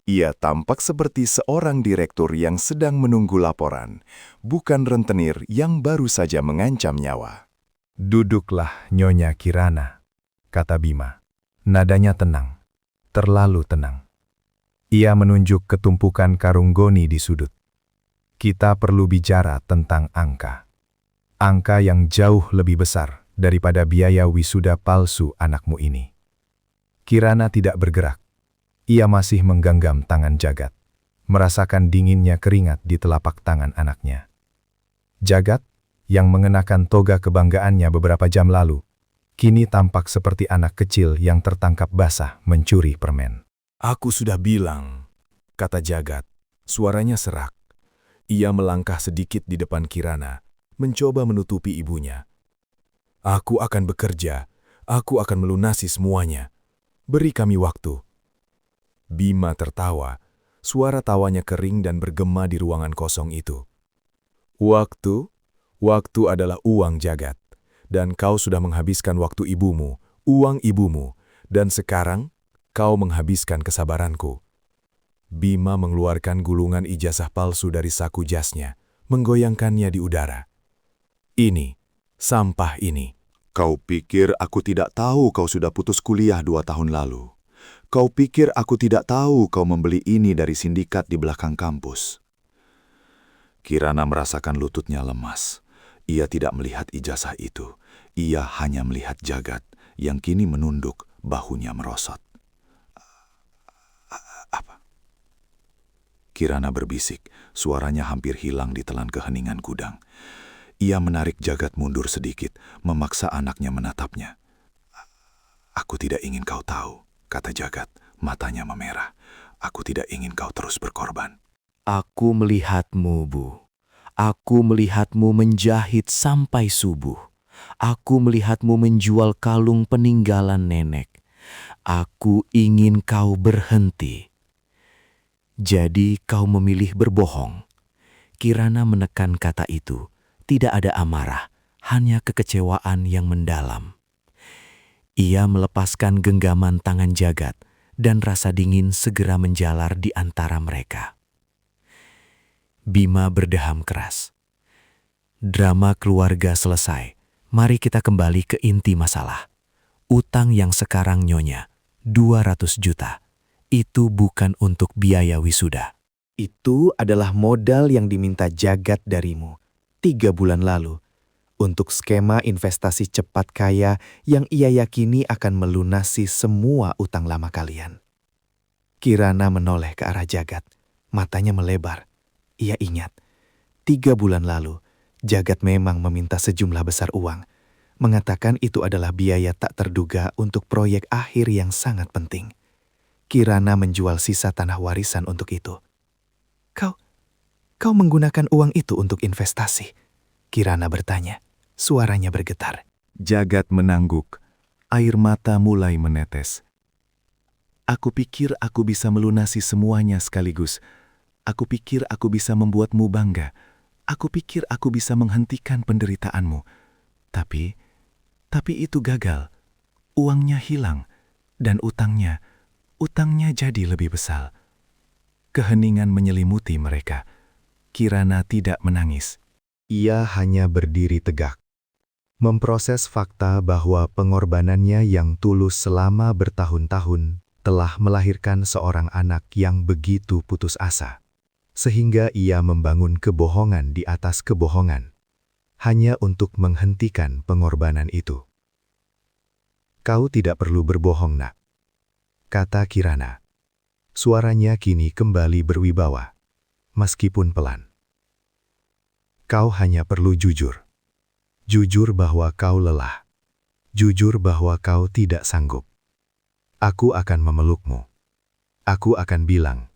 Ia tampak seperti seorang direktur yang sedang menunggu laporan, bukan rentenir yang baru saja mengancam nyawa. "Duduklah, Nyonya Kirana," kata Bima. Nadanya tenang, terlalu tenang. Ia menunjuk ke tumpukan karung goni di sudut. "Kita perlu bicara tentang angka. Angka yang jauh lebih besar daripada biaya wisuda palsu anakmu ini." Kirana tidak bergerak. Ia masih menggenggam tangan Jagat, merasakan dinginnya keringat di telapak tangan anaknya. Jagat, yang mengenakan toga kebanggaannya beberapa jam lalu, kini tampak seperti anak kecil yang tertangkap basah mencuri permen. "Aku sudah bilang," kata Jagat, suaranya serak. Ia melangkah sedikit di depan Kirana, mencoba menutupi ibunya. "Aku akan bekerja, aku akan melunasi semuanya. Beri kami waktu." Bima tertawa, suara tawanya kering dan bergema di ruangan kosong itu. "Waktu? Waktu adalah uang, Jagat. Dan kau sudah menghabiskan waktu ibumu, uang ibumu, dan sekarang kau menghabiskan kesabaranku." Bima mengeluarkan gulungan ijazah palsu dari saku jasnya, menggoyangkannya di udara. "Ini, sampah ini." Kau pikir aku tidak tahu kau sudah putus kuliah 2 tahun lalu? Kau pikir aku tidak tahu kau membeli ini dari sindikat di belakang kampus? Kirana merasakan lututnya lemas. Ia tidak melihat ijazah itu. Ia hanya melihat Jagat yang kini menunduk, bahunya merosot. "Apa?" Kirana berbisik, suaranya hampir hilang di telan keheningan gudang. Ia menarik Jagat mundur sedikit, memaksa anaknya menatapnya. "Aku tidak ingin kau tahu," kata Jagat, matanya memerah. "Aku tidak ingin kau terus berkorban." "Aku melihatmu, Bu. Aku melihatmu menjahit sampai subuh. Aku melihatmu menjual kalung peninggalan nenek. Aku ingin kau berhenti." "Jadi kau memilih berbohong?" Kirana menekan kata itu. Tidak ada amarah, hanya kekecewaan yang mendalam. Ia melepaskan genggaman tangan Jagat, dan rasa dingin segera menjalar di antara mereka. Bima berdeham keras. Drama keluarga selesai. Mari kita kembali ke inti masalah. Utang yang sekarang Nyonya, 200 juta. Itu bukan untuk biaya wisuda. Itu adalah modal yang diminta Jagat darimu 3 bulan lalu untuk skema investasi cepat kaya yang ia yakini akan melunasi semua utang lama kalian. Kirana menoleh ke arah Jagat, matanya melebar. Ia ingat, 3 bulan lalu, Jagat memang meminta sejumlah besar uang, mengatakan itu adalah biaya tak terduga untuk proyek akhir yang sangat penting. Kirana menjual sisa tanah warisan untuk itu. Kau menggunakan uang itu untuk investasi? Kirana bertanya, suaranya bergetar. Jagat menangguk. Air mata mulai menetes. Aku pikir aku bisa melunasi semuanya sekaligus. Aku pikir aku bisa membuatmu bangga. Aku pikir aku bisa menghentikan penderitaanmu. Tapi itu gagal. Uangnya hilang. Dan utangnya jadi lebih besar. Keheningan menyelimuti mereka. Kirana tidak menangis. Ia hanya berdiri tegak, memproses fakta bahwa pengorbanannya yang tulus selama bertahun-tahun telah melahirkan seorang anak yang begitu putus asa, sehingga ia membangun kebohongan di atas kebohongan, hanya untuk menghentikan pengorbanan itu. Kau tidak perlu berbohong, Nak, kata Kirana. Suaranya kini kembali berwibawa, meskipun pelan. Kau hanya perlu jujur. Jujur bahwa kau lelah. Jujur bahwa kau tidak sanggup. Aku akan memelukmu. Aku akan bilang,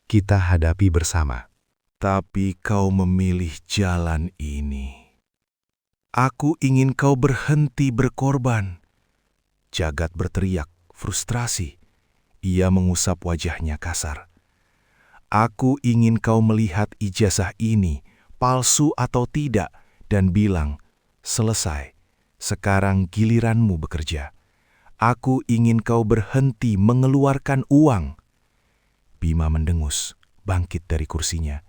kita hadapi bersama. Tapi kau memilih jalan ini. Aku ingin kau berhenti berkorban. Jagat berteriak, frustrasi. Ia mengusap wajahnya kasar. Aku ingin kau melihat ijazah ini, palsu atau tidak, dan bilang, selesai, sekarang giliranmu bekerja. Aku ingin kau berhenti mengeluarkan uang. Bima mendengus, bangkit dari kursinya.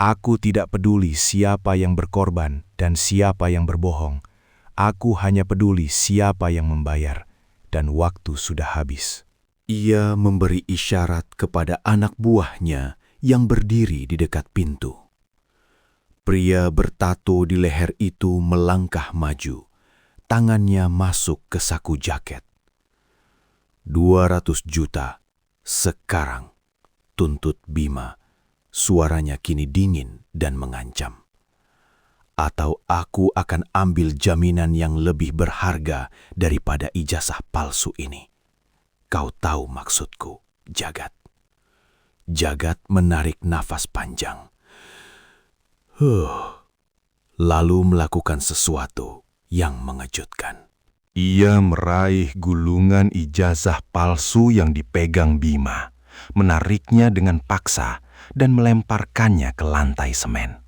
Aku tidak peduli siapa yang berkorban dan siapa yang berbohong. Aku hanya peduli siapa yang membayar, dan waktu sudah habis. Ia memberi isyarat kepada anak buahnya yang berdiri di dekat pintu. Pria bertato di leher itu melangkah maju, tangannya masuk ke saku jaket. 200 juta, sekarang, tuntut Bima. Suaranya kini dingin dan mengancam. Atau aku akan ambil jaminan yang lebih berharga daripada ijazah palsu ini. Kau tahu maksudku, Jagat. Jagat menarik nafas panjang. Lalu melakukan sesuatu yang mengejutkan. Ia meraih gulungan ijazah palsu yang dipegang Bima, menariknya dengan paksa dan melemparkannya ke lantai semen.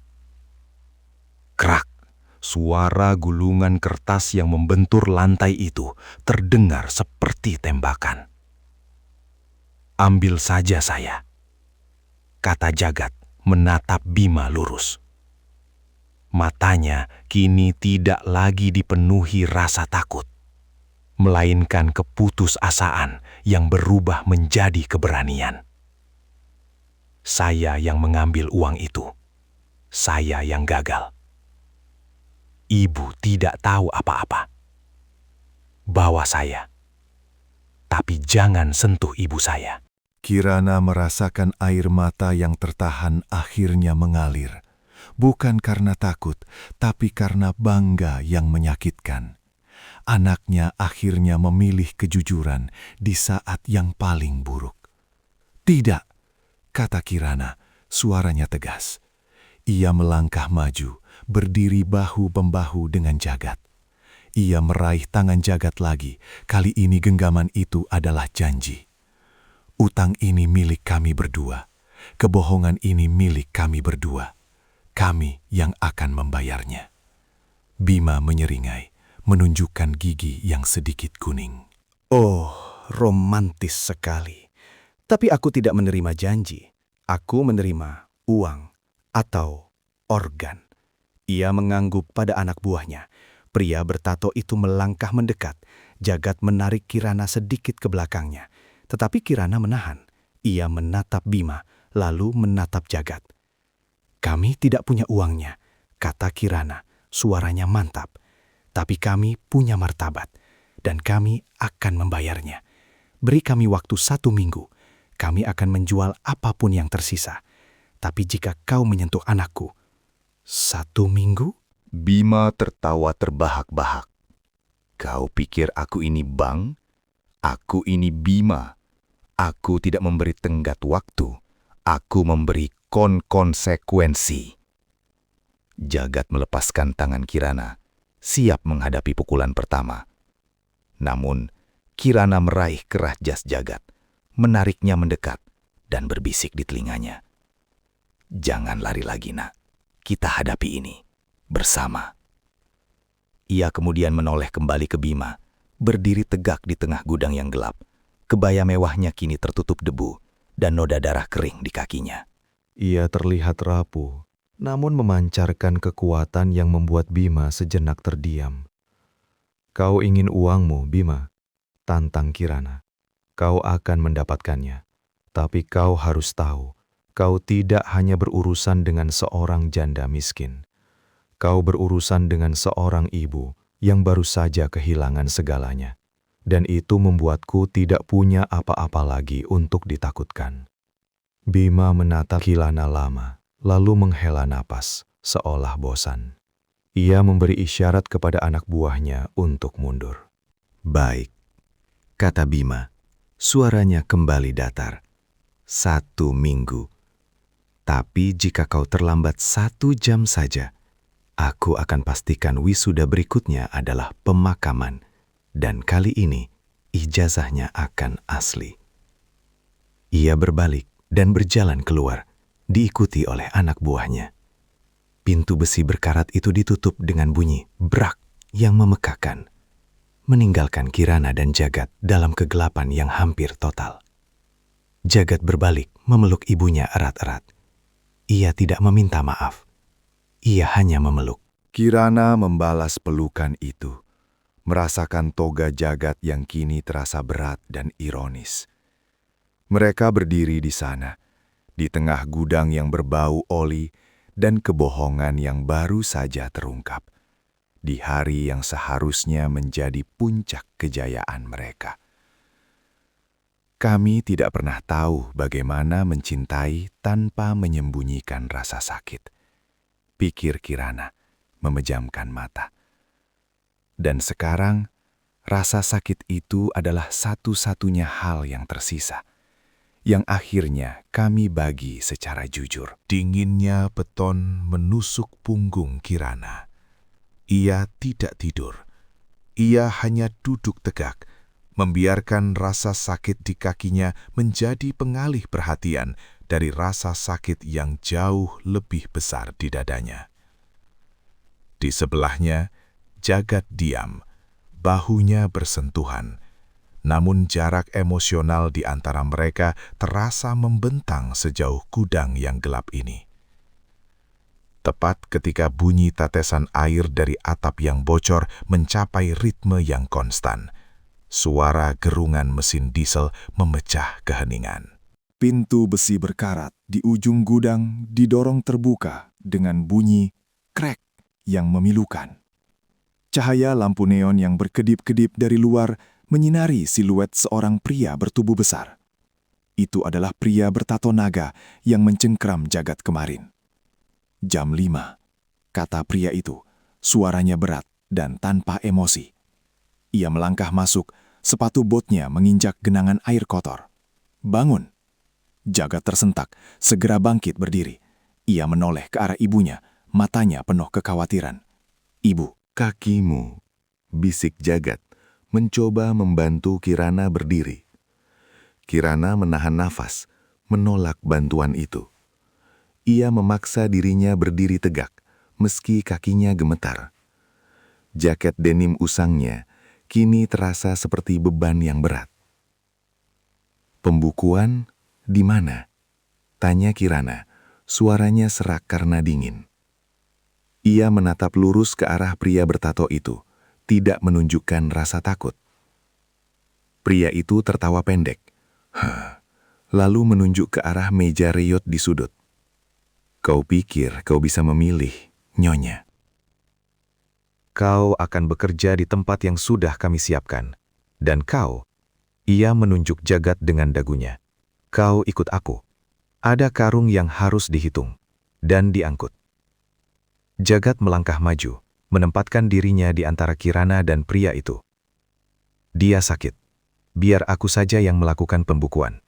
Krak, suara gulungan kertas yang membentur lantai itu terdengar seperti tembakan. Ambil saja saya, kata Jagat menatap Bima lurus. Matanya kini tidak lagi dipenuhi rasa takut, melainkan keputusasaan yang berubah menjadi keberanian. Saya yang mengambil uang itu. Saya yang gagal. Ibu tidak tahu apa-apa. Bawa saya. Tapi jangan sentuh ibu saya. Kirana merasakan air mata yang tertahan akhirnya mengalir. Bukan karena takut, tapi karena bangga yang menyakitkan. Anaknya akhirnya memilih kejujuran di saat yang paling buruk. Tidak, kata Kirana, suaranya tegas. Ia melangkah maju, berdiri bahu-membahu dengan Jagat. Ia meraih tangan Jagat lagi, kali ini genggaman itu adalah janji. Utang ini milik kami berdua, kebohongan ini milik kami berdua. Kami yang akan membayarnya. Bima menyeringai, menunjukkan gigi yang sedikit kuning. Oh, romantis sekali. Tapi aku tidak menerima janji. Aku menerima uang. atau organ. Ia mengangguk pada anak buahnya. Pria bertato itu melangkah mendekat. Jagat menarik Kirana sedikit ke belakangnya. Tetapi Kirana menahan. Ia menatap Bima, lalu menatap Jagat. "Kami tidak punya uangnya," kata Kirana. Suaranya mantap. "Tapi kami punya martabat, dan kami akan membayarnya. Beri kami waktu 1 minggu. Kami akan menjual apapun yang tersisa. Tapi jika kau menyentuh anakku..." 1 minggu? Bima tertawa terbahak-bahak. "Kau pikir aku ini bank? Aku ini Bima. Aku tidak memberi tenggat waktu. Aku memberi konsekuensi." Jagat melepaskan tangan Kirana, siap menghadapi pukulan pertama. Namun, Kirana meraih kerah jas Jagat, menariknya mendekat, dan berbisik di telinganya. "Jangan lari lagi, nak. Kita hadapi ini bersama." Ia kemudian menoleh kembali ke Bima, berdiri tegak di tengah gudang yang gelap. Kebaya mewahnya kini tertutup debu, dan noda darah kering di kakinya. Ia terlihat rapuh, namun memancarkan kekuatan yang membuat Bima sejenak terdiam. "Kau ingin uangmu, Bima?" tantang Kirana. "Kau akan mendapatkannya. Tapi kau harus tahu, kau tidak hanya berurusan dengan seorang janda miskin. Kau berurusan dengan seorang ibu yang baru saja kehilangan segalanya. Dan itu membuatku tidak punya apa-apa lagi untuk ditakutkan." Bima menatap Kirana lama, lalu menghela napas, seolah bosan. Ia memberi isyarat kepada anak buahnya untuk mundur. "Baik," kata Bima. Suaranya kembali datar. 1 minggu. Tapi jika kau terlambat 1 jam saja, aku akan pastikan wisuda berikutnya adalah pemakaman. Dan kali ini, ijazahnya akan asli." Ia berbalik dan berjalan keluar, diikuti oleh anak buahnya. Pintu besi berkarat itu ditutup dengan bunyi brak yang memekakan, meninggalkan Kirana dan Jagat dalam kegelapan yang hampir total. Jagat berbalik memeluk ibunya erat-erat. Ia tidak meminta maaf. Ia hanya memeluk. Kirana membalas pelukan itu, merasakan toga Jagat yang kini terasa berat dan ironis. Mereka berdiri di sana, di tengah gudang yang berbau oli dan kebohongan yang baru saja terungkap, di hari yang seharusnya menjadi puncak kejayaan mereka. "Kami tidak pernah tahu bagaimana mencintai tanpa menyembunyikan rasa sakit," pikir Kirana, memejamkan mata. Dan sekarang, rasa sakit itu adalah satu-satunya hal yang tersisa, yang akhirnya kami bagi secara jujur. Dinginnya beton menusuk punggung Kirana. Ia tidak tidur. Ia hanya duduk tegak, membiarkan rasa sakit di kakinya menjadi pengalih perhatian dari rasa sakit yang jauh lebih besar di dadanya. Di sebelahnya, Jagat diam, bahunya bersentuhan, namun jarak emosional di antara mereka terasa membentang sejauh gudang yang gelap ini. Tepat ketika bunyi tetesan air dari atap yang bocor mencapai ritme yang konstan, suara gerungan mesin diesel memecah keheningan. Pintu besi berkarat di ujung gudang didorong terbuka dengan bunyi krek yang memilukan. Cahaya lampu neon yang berkedip-kedip dari luar menyinari siluet seorang pria bertubuh besar. Itu adalah pria bertato naga yang mencengkram Jagat kemarin. "Jam 5, kata pria itu, suaranya berat dan tanpa emosi. Ia melangkah masuk, sepatu botnya menginjak genangan air kotor. "Bangun!" Jagat tersentak, segera bangkit berdiri. Ia menoleh ke arah ibunya, matanya penuh kekhawatiran. "Ibu." "Kakimu," bisik Jagat, mencoba membantu Kirana berdiri. Kirana menahan nafas, menolak bantuan itu. Ia memaksa dirinya berdiri tegak, meski kakinya gemetar. Jaket denim usangnya kini terasa seperti beban yang berat. "Pembukuan di mana?" tanya Kirana, Suaranya serak karena dingin. Ia menatap lurus ke arah pria bertato itu, tidak menunjukkan rasa takut. Pria itu tertawa pendek, lalu menunjuk ke arah meja reyot di sudut. Kau pikir kau bisa memilih, Nyonya? Kau akan bekerja di tempat yang sudah kami siapkan. Dan kau, ia menunjuk Jagat dengan dagunya. Kau ikut aku. Ada karung yang harus dihitung dan diangkut. Jagat melangkah maju, menempatkan dirinya di antara Kirana dan pria itu. Dia sakit. Biar aku saja yang melakukan pembukuan.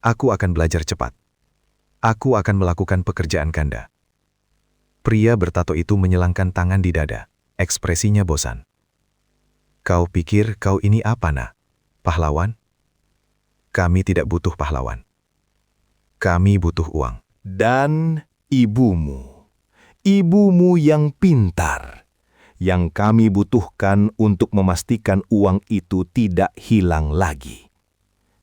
Aku akan belajar cepat. Aku akan melakukan pekerjaan ganda. Pria bertato itu menyelangkan tangan di dada, ekspresinya bosan. Kau pikir kau ini apa, nak? Pahlawan? Kami tidak butuh pahlawan. Kami butuh uang. Dan ibumu. Ibumu yang pintar. Yang kami butuhkan untuk memastikan uang itu tidak hilang lagi.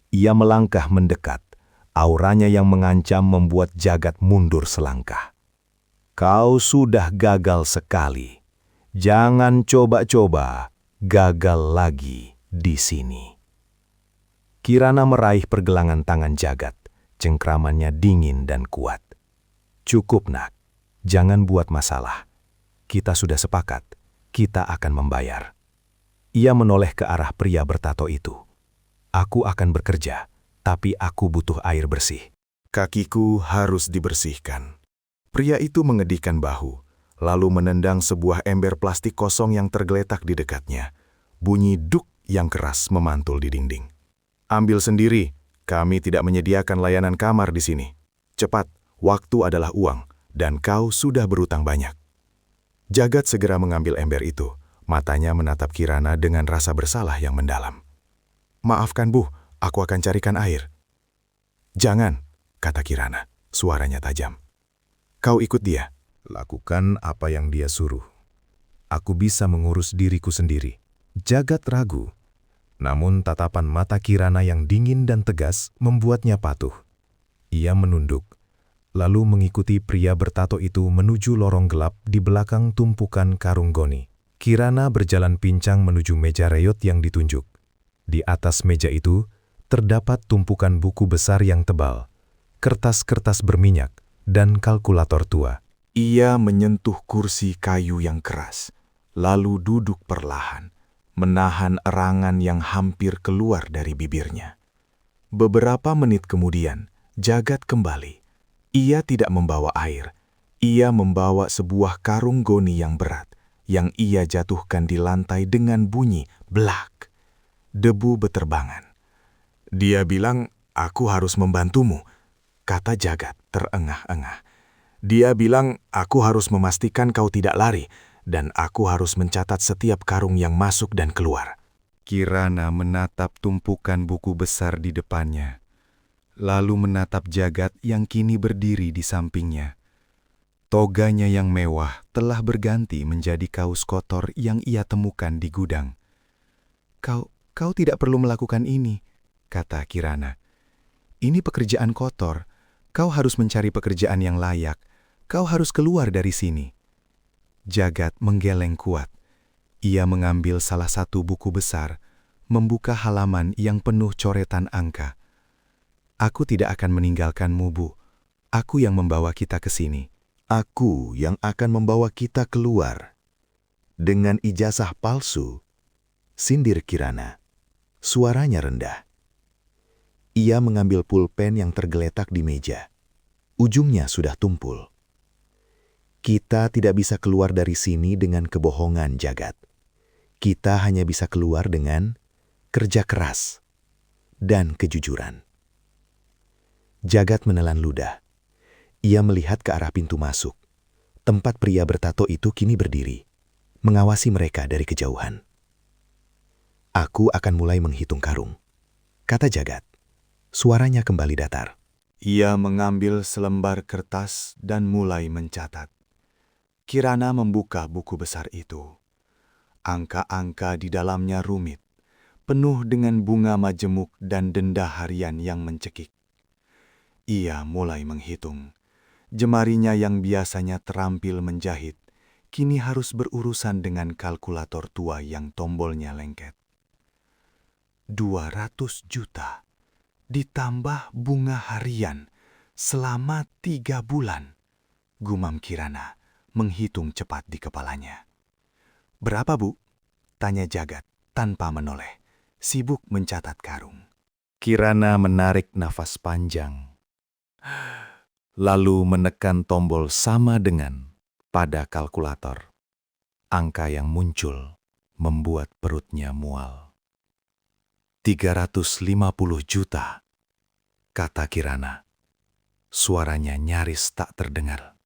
Ia melangkah mendekat. Auranya yang mengancam membuat Jagat mundur selangkah. Kau sudah gagal sekali. Jangan coba-coba gagal lagi di sini. Kirana meraih pergelangan tangan Jagat. Cengkramannya dingin dan kuat. Cukup, nak. Jangan buat masalah. Kita sudah sepakat. Kita akan membayar. Ia menoleh ke arah pria bertato itu. Aku akan bekerja, tapi aku butuh air bersih. Kakiku harus dibersihkan. Pria itu mengedihkan bahu, lalu menendang sebuah ember plastik kosong yang tergeletak di dekatnya. Bunyi duk yang keras memantul di dinding. Ambil sendiri, kami tidak menyediakan layanan kamar di sini. Cepat, waktu adalah uang, dan kau sudah berutang banyak. Jagat segera mengambil ember itu. Matanya menatap Kirana dengan rasa bersalah yang mendalam. Maafkan, Bu, aku akan carikan air. Jangan, kata Kirana, suaranya tajam. Kau ikut dia. Lakukan apa yang dia suruh. Aku bisa mengurus diriku sendiri. Jagat ragu. Namun tatapan mata Kirana yang dingin dan tegas membuatnya patuh. Ia menunduk, lalu mengikuti pria bertato itu menuju lorong gelap di belakang tumpukan karung goni. Kirana berjalan pincang menuju meja reyot yang ditunjuk. Di atas meja itu terdapat tumpukan buku besar yang tebal, kertas-kertas berminyak, dan kalkulator tua. Ia menyentuh kursi kayu yang keras, lalu duduk perlahan, menahan erangan yang hampir keluar dari bibirnya. Beberapa menit kemudian, Jagat kembali. Ia tidak membawa air. Ia membawa sebuah karung goni yang berat, yang ia jatuhkan di lantai dengan bunyi blak. Debu beterbangan. Dia bilang, aku harus membantumu, kata Jagat terengah-engah. Dia bilang, aku harus memastikan kau tidak lari, dan aku harus mencatat setiap karung yang masuk dan keluar. Kirana menatap tumpukan buku besar di depannya, lalu menatap Jagat yang kini berdiri di sampingnya. Toganya yang mewah telah berganti menjadi kaos kotor yang ia temukan di gudang. Kau tidak perlu melakukan ini, kata Kirana. Ini pekerjaan kotor. Kau harus mencari pekerjaan yang layak. Kau harus keluar dari sini. Jagat menggeleng kuat. Ia mengambil salah satu buku besar, membuka halaman yang penuh coretan angka. Aku tidak akan meninggalkanmu, Bu. Aku yang membawa kita ke sini. Aku yang akan membawa kita keluar. Dengan ijazah palsu, sindir Kirana. Suaranya rendah. Ia mengambil pulpen yang tergeletak di meja. Ujungnya sudah tumpul. Kita tidak bisa keluar dari sini dengan kebohongan, Jagat. Kita hanya bisa keluar dengan kerja keras dan kejujuran. Jagat menelan ludah. Ia melihat ke arah pintu masuk. Tempat pria bertato itu kini berdiri, mengawasi mereka dari kejauhan. Aku akan mulai menghitung karung, kata Jagat. Suaranya kembali datar. Ia mengambil selembar kertas dan mulai mencatat. Kirana membuka buku besar itu. Angka-angka di dalamnya rumit, penuh dengan bunga majemuk dan denda harian yang mencekik. Ia mulai menghitung. Jemarinya yang biasanya terampil menjahit, kini harus berurusan dengan kalkulator tua yang tombolnya lengket. 200 juta ditambah bunga harian selama 3 bulan, gumam Kirana menghitung cepat di kepalanya. "Berapa, Bu?" tanya Jagat tanpa menoleh, sibuk mencatat karung. Kirana menarik nafas panjang, lalu menekan tombol sama dengan pada kalkulator. Angka yang muncul membuat perutnya mual. 350 juta, kata Kirana. Suaranya nyaris tak terdengar.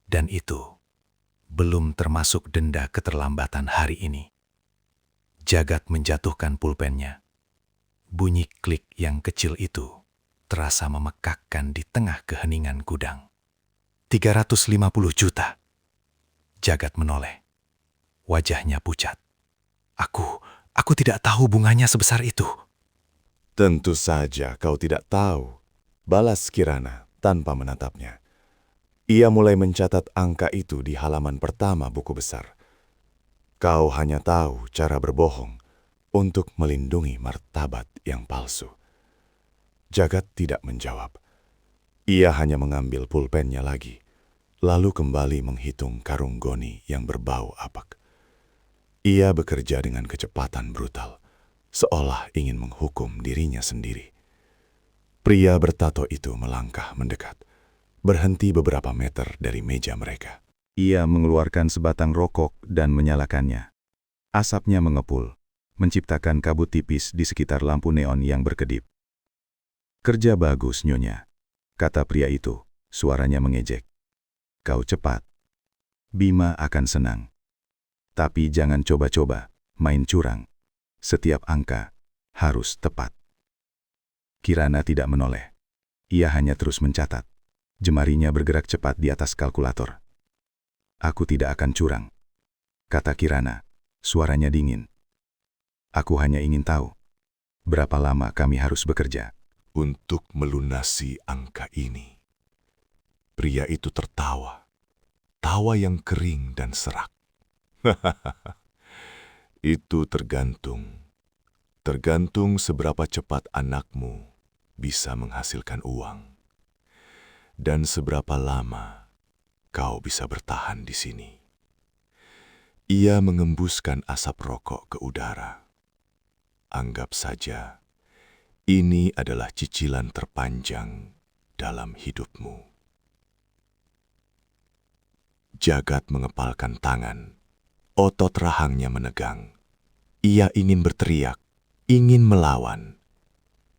Dan itu belum termasuk denda keterlambatan hari ini. Jagat menjatuhkan pulpennya. Bunyi klik yang kecil itu terasa memekakkan di tengah keheningan gudang. 350 juta. Jagat menoleh. Wajahnya pucat. Aku tidak tahu bunganya sebesar itu. "Tentu saja kau tidak tahu," balas Kirana tanpa menatapnya. Ia mulai mencatat angka itu di halaman pertama buku besar. "Kau hanya tahu cara berbohong untuk melindungi martabat yang palsu." Jagat tidak menjawab. Ia hanya mengambil pulpennya lagi, lalu kembali menghitung karung goni yang berbau apak. Ia bekerja dengan kecepatan brutal, seolah ingin menghukum dirinya sendiri. Pria bertato itu melangkah mendekat, berhenti beberapa meter dari meja mereka. Ia mengeluarkan sebatang rokok dan menyalakannya. Asapnya mengepul, menciptakan kabut tipis di sekitar lampu neon yang berkedip. "Kerja bagus, Nyonya," kata pria itu, suaranya mengejek. "Kau cepat. Bima akan senang. Tapi jangan coba-coba main curang. Setiap angka harus tepat." Kirana tidak menoleh. Ia hanya terus mencatat. Jemarinya bergerak cepat di atas kalkulator. "Aku tidak akan curang," kata Kirana, suaranya dingin. "Aku hanya ingin tahu, berapa lama kami harus bekerja untuk melunasi angka ini." Pria itu tertawa, tawa yang kering dan serak. "Itu tergantung seberapa cepat anakmu bisa menghasilkan uang, dan seberapa lama kau bisa bertahan di sini." Ia mengembuskan asap rokok ke udara. "Anggap saja ini adalah cicilan terpanjang dalam hidupmu." Jagat mengepalkan tangan. Otot rahangnya menegang. Ia ingin berteriak, ingin melawan.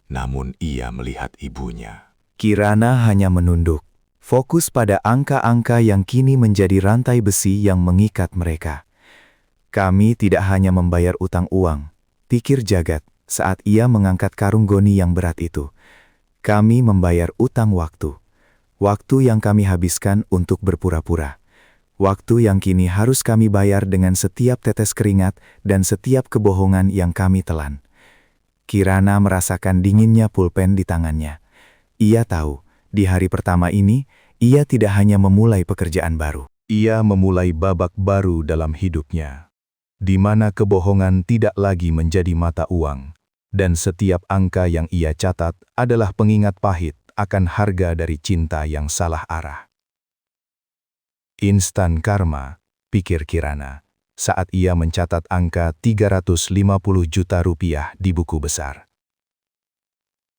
Namun ia melihat ibunya. Kirana hanya menunduk, fokus pada angka-angka yang kini menjadi rantai besi yang mengikat mereka. "Kami tidak hanya membayar utang uang," pikir Jagat saat ia mengangkat karung goni yang berat itu. "Kami membayar utang waktu. Waktu yang kami habiskan untuk berpura-pura. Waktu yang kini harus kami bayar dengan setiap tetes keringat dan setiap kebohongan yang kami telan." Kirana merasakan dinginnya pulpen di tangannya. Ia tahu, di hari pertama ini, ia tidak hanya memulai pekerjaan baru. Ia memulai babak baru dalam hidupnya, di mana kebohongan tidak lagi menjadi mata uang, dan setiap angka yang ia catat adalah pengingat pahit akan harga dari cinta yang salah arah. Instan karma, pikir Kirana, saat ia mencatat angka 350 juta rupiah di buku besar.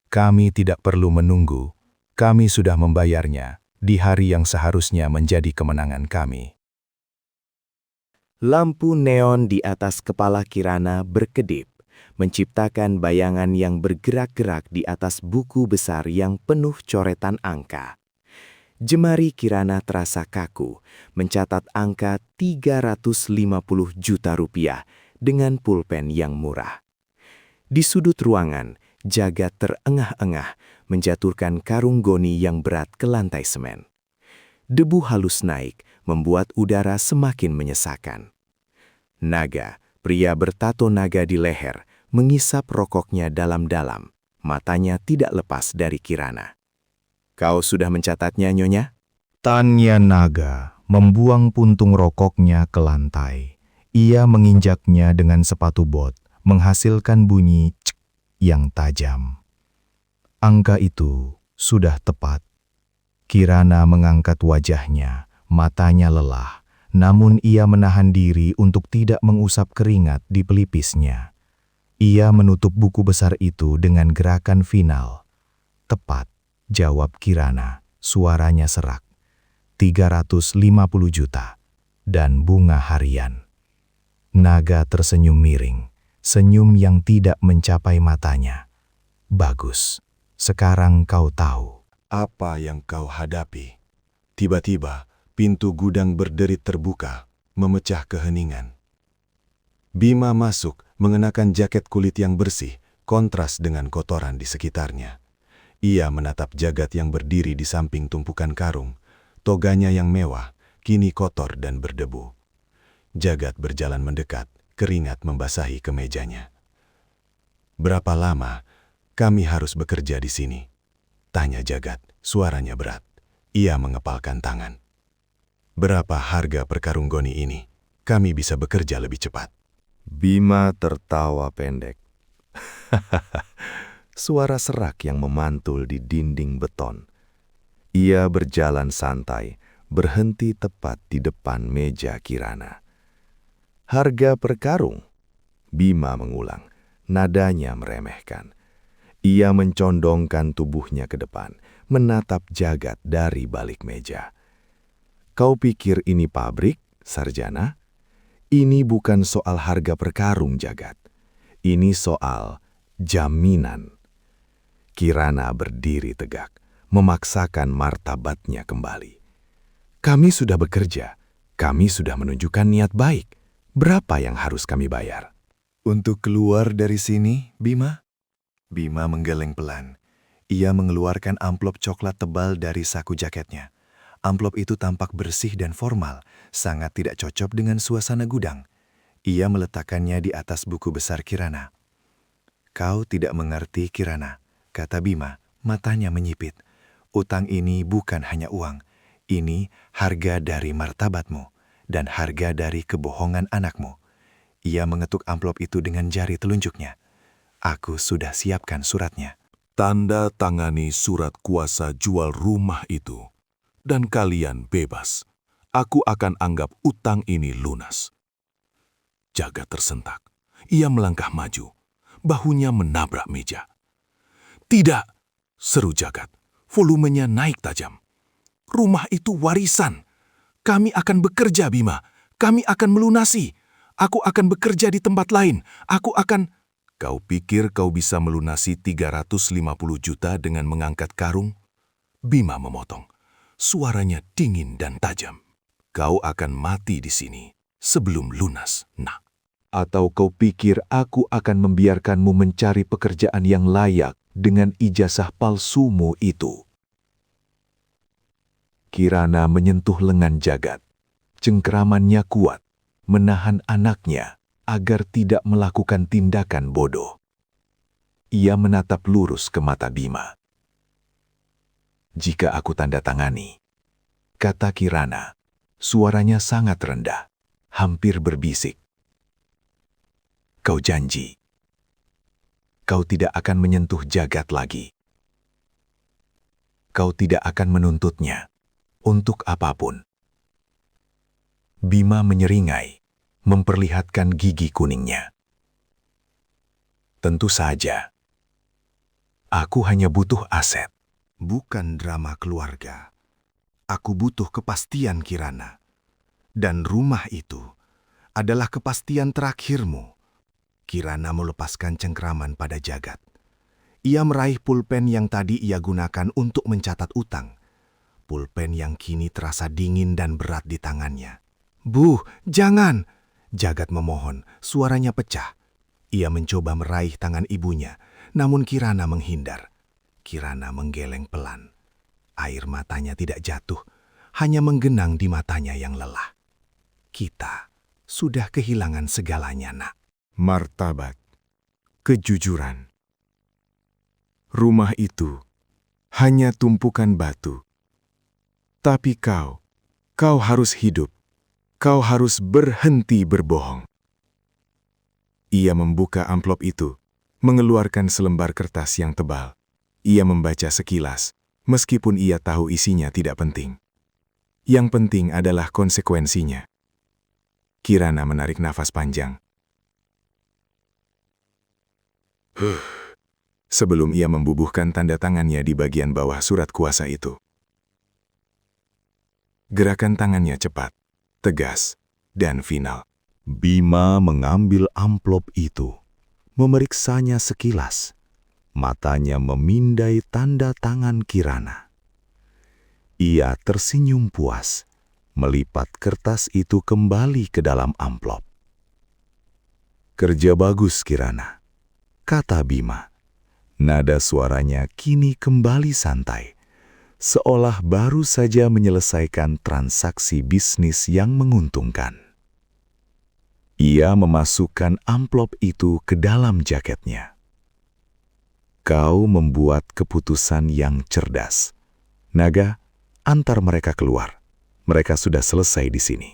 "Kami tidak perlu menunggu, kami sudah membayarnya di hari yang seharusnya menjadi kemenangan kami." Lampu neon di atas kepala Kirana berkedip, menciptakan bayangan yang bergerak-gerak di atas buku besar yang penuh coretan angka. Jemari Kirana terasa kaku, mencatat angka 350 juta rupiah dengan pulpen yang murah. Di sudut ruangan, Jagat terengah-engah menjatuhkan karung goni yang berat ke lantai semen. Debu halus naik, membuat udara semakin menyesakan. Naga, pria bertato naga di leher, mengisap rokoknya dalam-dalam. Matanya tidak lepas dari Kirana. "Kau sudah mencatatnya, Nyonya?" Tanya Naga membuang puntung rokoknya ke lantai. Ia menginjaknya dengan sepatu bot, menghasilkan bunyi cek yang tajam. Angka itu sudah tepat. Kirana mengangkat wajahnya, matanya lelah, namun ia menahan diri untuk tidak mengusap keringat di pelipisnya. Ia menutup buku besar itu dengan gerakan final. Tepat, jawab Kirana, suaranya serak. 350 juta dan bunga harian. Naga tersenyum miring, senyum yang tidak mencapai matanya. Bagus, sekarang kau tahu. Apa yang kau hadapi? Tiba-tiba, pintu gudang berderit terbuka, memecah keheningan. Bima masuk mengenakan jaket kulit yang bersih, kontras dengan kotoran di sekitarnya. Ia menatap Jagat yang berdiri di samping tumpukan karung. Toganya yang mewah, kini kotor dan berdebu. Jagat berjalan mendekat, keringat membasahi kemejanya. "Berapa lama kami harus bekerja di sini?" tanya Jagat, suaranya berat. Ia mengepalkan tangan. "Berapa harga per karung goni ini? Kami bisa bekerja lebih cepat." Bima tertawa pendek. Suara serak yang memantul di dinding beton. Ia berjalan santai, berhenti tepat di depan meja Kirana. "Harga per karung?" Bima mengulang, nadanya meremehkan. Ia mencondongkan tubuhnya ke depan, menatap Jagat dari balik meja. "Kau pikir ini pabrik, sarjana? Ini bukan soal harga per karung, Jagat. Ini soal jaminan." Kirana berdiri tegak, memaksakan martabatnya kembali. "Kami sudah bekerja, kami sudah menunjukkan niat baik. Berapa yang harus kami bayar?" "Untuk keluar dari sini, Bima?" Bima menggeleng pelan. Ia mengeluarkan amplop coklat tebal dari saku jaketnya. Amplop itu tampak bersih dan formal, sangat tidak cocok dengan suasana gudang. Ia meletakkannya di atas buku besar Kirana. "Kau tidak mengerti, Kirana," kata Bima, matanya menyipit. "Utang ini bukan hanya uang. Ini harga dari martabatmu dan harga dari kebohongan anakmu." Ia mengetuk amplop itu dengan jari telunjuknya. "Aku sudah siapkan suratnya." "Tanda tangani surat kuasa jual rumah itu, dan kalian bebas. Aku akan anggap utang ini lunas." Jagat tersentak. Ia melangkah maju, bahunya menabrak meja. "Tidak!" seru Jagat. Volumenya naik tajam. "Rumah itu warisan. Kami akan bekerja, Bima. Kami akan melunasi. Aku akan bekerja di tempat lain. Aku akan..." "Kau pikir kau bisa melunasi 350 juta dengan mengangkat karung?" Bima memotong. Suaranya dingin dan tajam. "Kau akan mati di sini sebelum lunas, nak. Atau kau pikir aku akan membiarkanmu mencari pekerjaan yang layak dengan ijazah palsumu itu?" Kirana menyentuh lengan Jagat. Cengkeramannya kuat, menahan anaknya agar tidak melakukan tindakan bodoh. Ia menatap lurus ke mata Bima. "Jika aku tanda tangani," kata Kirana, suaranya sangat rendah, hampir berbisik. "Kau janji, kau tidak akan menyentuh Jagat lagi. Kau tidak akan menuntutnya untuk apapun." Bima menyeringai, memperlihatkan gigi kuningnya. "Tentu saja. Aku hanya butuh aset, bukan drama keluarga. Aku butuh kepastian, Kirana. Dan rumah itu adalah kepastian terakhirmu." Kirana melepaskan cengkeraman pada Jagat. Ia meraih pulpen yang tadi ia gunakan untuk mencatat utang. Pulpen yang kini terasa dingin dan berat di tangannya. "Bu, jangan!" Jagat memohon, suaranya pecah. Ia mencoba meraih tangan ibunya, namun Kirana menghindar. Kirana menggeleng pelan. Air matanya tidak jatuh, hanya menggenang di matanya yang lelah. "Kita sudah kehilangan segalanya, nak. Martabat, kejujuran. Rumah itu hanya tumpukan batu. Tapi kau harus hidup. Kau harus berhenti berbohong. Ia membuka amplop itu, mengeluarkan selembar kertas yang tebal. Ia membaca sekilas, meskipun ia tahu isinya tidak penting. Yang penting adalah konsekuensinya. Kirana menarik nafas panjang. Sebelum ia membubuhkan tanda tangannya di bagian bawah surat kuasa itu. Gerakan tangannya cepat, tegas, dan final. Bima mengambil amplop itu, memeriksanya sekilas. Matanya memindai tanda tangan Kirana. Ia tersenyum puas, melipat kertas itu kembali ke dalam amplop. "Kerja bagus, Kirana," kata Bima. Nada suaranya kini kembali santai, seolah baru saja menyelesaikan transaksi bisnis yang menguntungkan. Ia memasukkan amplop itu ke dalam jaketnya. "Kau membuat keputusan yang cerdas. Naga, antar mereka keluar. Mereka sudah selesai di sini."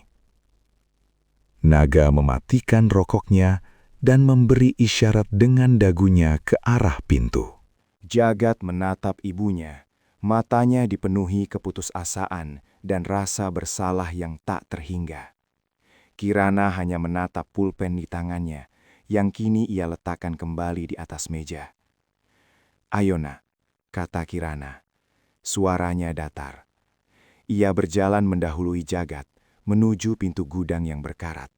Naga mematikan rokoknya dan memberi isyarat dengan dagunya ke arah pintu. Jagat menatap ibunya. Matanya dipenuhi keputusasaan dan rasa bersalah yang tak terhingga. Kirana hanya menatap pulpen di tangannya, yang kini ia letakkan kembali di atas meja. "Ayo nak," kata Kirana. Suaranya datar. Ia berjalan mendahului Jagat, menuju pintu gudang yang berkarat.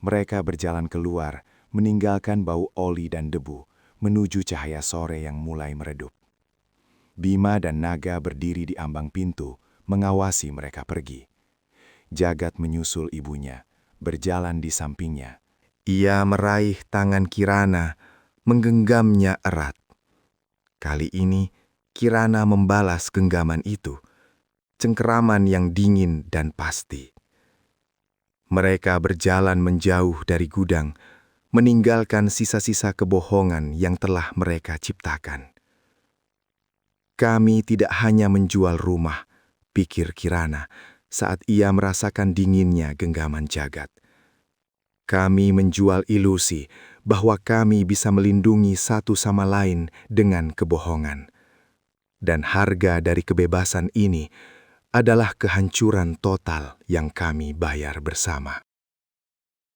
Mereka berjalan keluar, meninggalkan bau oli dan debu, menuju cahaya sore yang mulai meredup. Bima dan Naga berdiri di ambang pintu, mengawasi mereka pergi. Jagat menyusul ibunya, berjalan di sampingnya. Ia meraih tangan Kirana, menggenggamnya erat. Kali ini, Kirana membalas genggaman itu, cengkeraman yang dingin dan pasti. Mereka berjalan menjauh dari gudang, meninggalkan sisa-sisa kebohongan yang telah mereka ciptakan. "Kami tidak hanya menjual rumah," pikir Kirana saat ia merasakan dinginnya genggaman Jagat. "Kami menjual ilusi bahwa kami bisa melindungi satu sama lain dengan kebohongan. Dan harga dari kebebasan ini adalah kehancuran total yang kami bayar bersama."